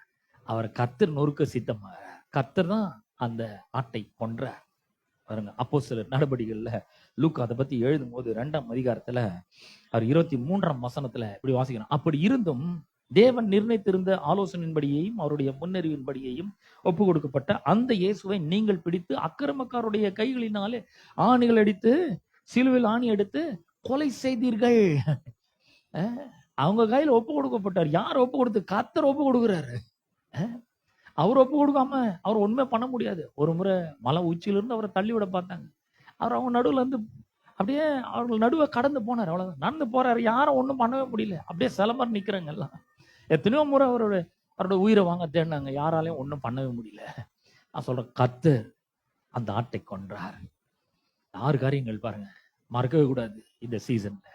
A: அவர் கர்த்தர் நொறுக்க சித்தமா, கர்த்தர் தான் அந்த ஆட்டை கொன்றார். பாருங்க, அப்போஸ்தலர் நடபடிகள்ல லூக்கா அதை பத்தி எழுதும் போது 2ஆம் அதிகாரத்துல அவர் 23ஆம் வசனத்துல இப்படி வாசிக்கிறோம். அப்படி இருந்தும் தேவன் நிர்ணயித்திருந்த ஆலோசனையின்படியையும் அவருடைய முன்னறிவின்படியையும் ஒப்பு கொடுக்கப்பட்ட அந்த இயேசுவை நீங்கள் பிடித்து அக்கிரமக்காருடைய கைகளினாலே ஆணிகள் அடித்து சிலுவையில் ஆணி எடுத்து கொலை செய்தீர்கள். அவங்க கையில ஒப்பு கொடுக்கப்பட்டார். யார் ஒப்பு கொடுத்து? கர்த்தர் ஒப்பு கொடுக்குறாரு. அவர் ஒப்பு கொடுக்காம அவர் ஒண்ணுமே பண்ண முடியாது. ஒரு முறை மலை உச்சியிலிருந்து அவரை தள்ளி விட பார்த்தாங்க. அவர் அவங்க நடுவுல இருந்து அப்படியே அவர்கள் நடுவே கடந்து போனார். அவ்வளவுதான், நடந்து போறாரு. யாரும் ஒண்ணும் பண்ணவே முடியல. அப்படியே சிலம்பர் நிக்கிறாங்க எல்லாம். எத்தனையோ முறை அவரோட உயிரை வாங்க தேடினாங்க, யாராலையும் ஒண்ணும் பண்ணவே முடியல. நான் சொல்றேன், கர்த்தர் அந்த ஆட்டை கொன்றார். 6 காரியங்கள் பாருங்க, மறக்கவே கூடாது இந்த சீசன்ல.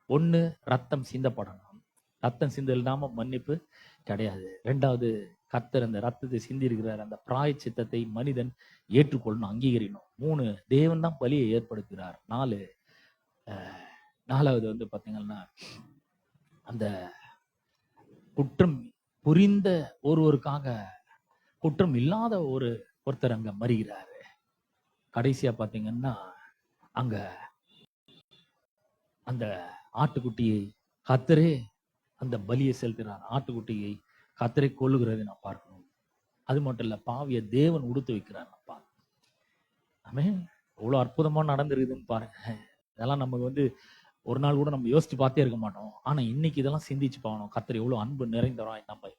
A: 1, ரத்தம் சிந்தப்படணும். ரத்தம் சிந்த இல்லாம மன்னிப்பு கிடையாது. 2வது, கர்த்தர் அந்த ரத்தத்தை சிந்தி இருக்கிறார், அந்த பிராயச்சித்தத்தை மனிதன் ஏற்றுக்கொள்ளணும், அங்கீகரிக்கணும். 3, தேவன் தான் பலியை ஏற்படுத்துகிறார். 4வது வந்து பாத்தீங்கன்னா, அந்த குற்றம் புரிந்த ஒருவருக்காக குற்றம் இல்லாத ஒருத்தர் அங்க மரிகிறாரு. கடைசியா பாத்தீங்கன்னா, அங்க அந்த ஆட்டுக்குட்டியை கர்த்தரே அந்த பலியை செலுத்துகிறார். ஆட்டுக்குட்டியை கர்த்தரை கொல்லுகிறதை நான் பார்க்கணும். அது மட்டும் இல்ல, பாவிய தேவன் உடுத்து வைக்கிறார் நான் பார்க்கணும். ஆமென். எவ்வளவு அற்புதமா நடந்திருக்குதுன்னு பாருங்க. இதெல்லாம் நமக்கு வந்து ஒரு நாள் கூட நம்ம யோசிச்சு பார்த்தே இருக்க மாட்டோம். ஆனா இன்னைக்கு இதெல்லாம் சிந்திச்சு பார்க்கணும். கர்த்தர் எவ்வளவு அன்பு நிறைந்தவராய் நம்ம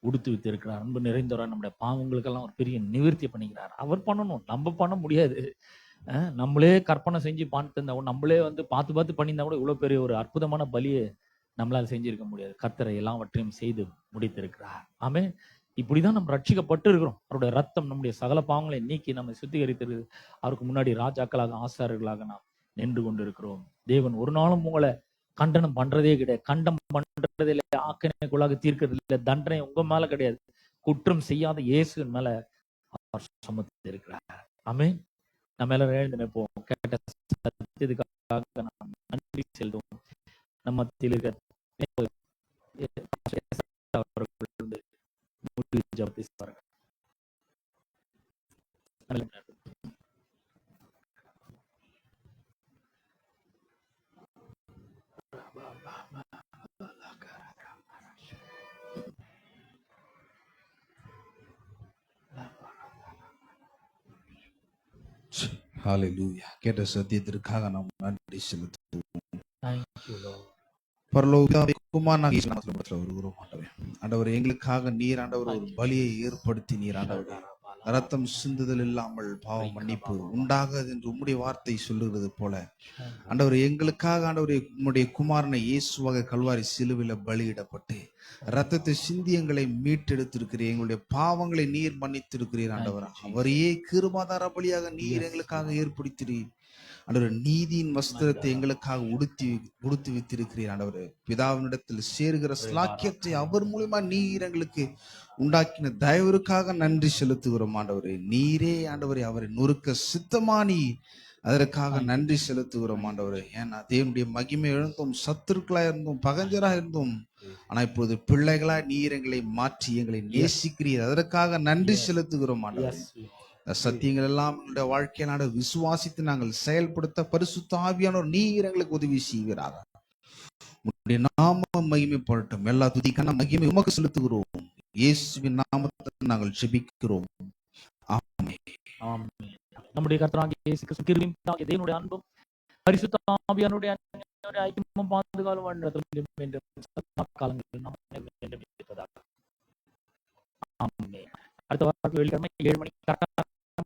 A: உடுத்து வைத்து இருக்கிறார். அன்பு நிறைந்தவராய் நம்முடைய பாவங்களுக்கெல்லாம் ஒரு பெரிய நிவர்த்தி பண்ணிக்கிறார். அவர் பண்ணணும், நம்ம பண்ண முடியாது. நம்மளே கற்பனை செஞ்சு பார்த்து இருந்தா, நம்மளே வந்து பார்த்து பார்த்து பண்ணியிருந்தா கூட இவ்வளவு பெரிய ஒரு அற்புதமான பலியை நம்மளால செஞ்சிருக்க முடியாது. கர்த்தரை எல்லாவற்றையும் செய்து முடித்திருக்கிறார். ஆமென். இப்படிதான் நம்ம ரட்சிக்கப்பட்டு இருக்கிறோம். அவருடைய ரத்தம் நம்முடைய சகல பாவங்களை நீக்கி நம்மை சுத்திகரித்திருக்கு. அவருக்கு முன்னாடி ராஜாக்களாக ஆசாரியர்களாக நாம் நின்று கொண்டிருக்கிறோம். தேவன் ஒரு நாளும் உங்களை கண்டனம் பண்றதே கிடையாது. கண்டம் பண்றதே இல்லை, ஆக்கினைக்குள்ளாக தீர்க்கிறது இல்லை. தண்டனை உங்க மேல கிடையாது, குற்றம் செய்யாத இயேசுவின் மேல அவர் சுமத்தி இருக்கிறார். ஆமென். நம்ம எல்லாரும் எழுந்து நிற்போம். கேட்ட சத்தியத்துக்காக நாம் நன்றி செலுத்துவோம். நம்ம மத்தியில் இருக்கிற ஜெபத்தை பாருங்க.
B: ஹல்லேலூயா. கேட்ட சத்தியத்திற்காக நாம் நன்றி செலுத்துவோம்.
A: Thank you, Lord.
B: பரலோக குமாரனாகிய இயேசு நாமத்தில் வருகிறோம் ஆண்டவரே. ஆண்டவர் எங்களுக்காக நீர் ஆண்டவர் ஒரு பலியை ஏற்படுத்தி நீர் ஆண்டவர் ரத்தம் சிந்துதல் இல்லாமல் பாவ மன்னிப்பு உண்டாகாது என்று உம்முடைய வார்த்தை சொல்லுகிறது போல ஆண்டவர் எங்களுக்காக ஆண்டவரே உம்முடைய குமாரனை இயேசுவாக கல்வாரி சிலுவையில பலியிடப்பட்டு ரத்தத்தை சிந்தி எங்களை மீட்டெடுத்திருக்கிறீர். எங்களுடைய பாவங்களை நீர் மன்னித்திருக்கிறீர் ஆண்டவர். அவரையே கிருபாதார பலியாக நீர் எங்களுக்காக ஏற்படுத்தினீர் ஆண்டவர். நீதியின் வஸ்திரத்தை எங்களுக்காக உடுத்தி வைத்திருக்கிறீர் ஆண்டவர். பிதாவினிடத்தில் சேருகிற ஸ்லாக்கியத்தை அவர் மூலமா நீர் எங்களுக்கு உண்டாக்கின தயவிற்காக நன்றி செலுத்துகிறோம் ஆண்டவரே. நீரே ஆண்டவரே அவரை நொறுக்க சித்தமானி அதற்காக நன்றி செலுத்துகிறோம் ஆண்டவரே. ஏன்னா தேவனுடைய மகிமை இழந்தோம், சத்துருக்களா இருந்தோம், பகஞ்சரா இருந்தோம். ஆனா இப்போது பிள்ளைகளா நீர் எங்களை மாற்றி எங்களை நேசிக்கிறீர். அதற்காக நன்றி செலுத்துகிறோம் ஆண்டவரே. சத்தியங்கள் எல்லாம் எங்களுடைய வாழ்க்கையிலான விசுவாசித்து நாங்கள் செயல்படுத்த பரிசுத்த ஆவியானவர் நீர் எங்களுக்கு உதவி செய்கிறார். உம்முடைய நாமம் மகிமைப்படட்டும். எல்லா துதிக்கான மகிமை உமக்கு செலுத்துகிறோம். இயேசுவின் நாமத்தில் நாங்கள் ஜெபிக்கிறோம். ஆமென்.
A: ஆமென். நம்முடைய கர்த்தராகிய இயேசு கிறிஸ்து கிருபையும் பிதாவாகிய தேவனுடைய அன்பும் பரிசுத்த ஆவியானுடைய ஐக்கியமும் பாதுகாவலும் வழிநடத்தலும் என்றும் சதா காலங்களில் நாம் அனைவரும் இருப்பதாக. ஆமென். அடுத்த வாரம் வெள்ளிக்கிழமை 7 மணிக்கு கரெக்டா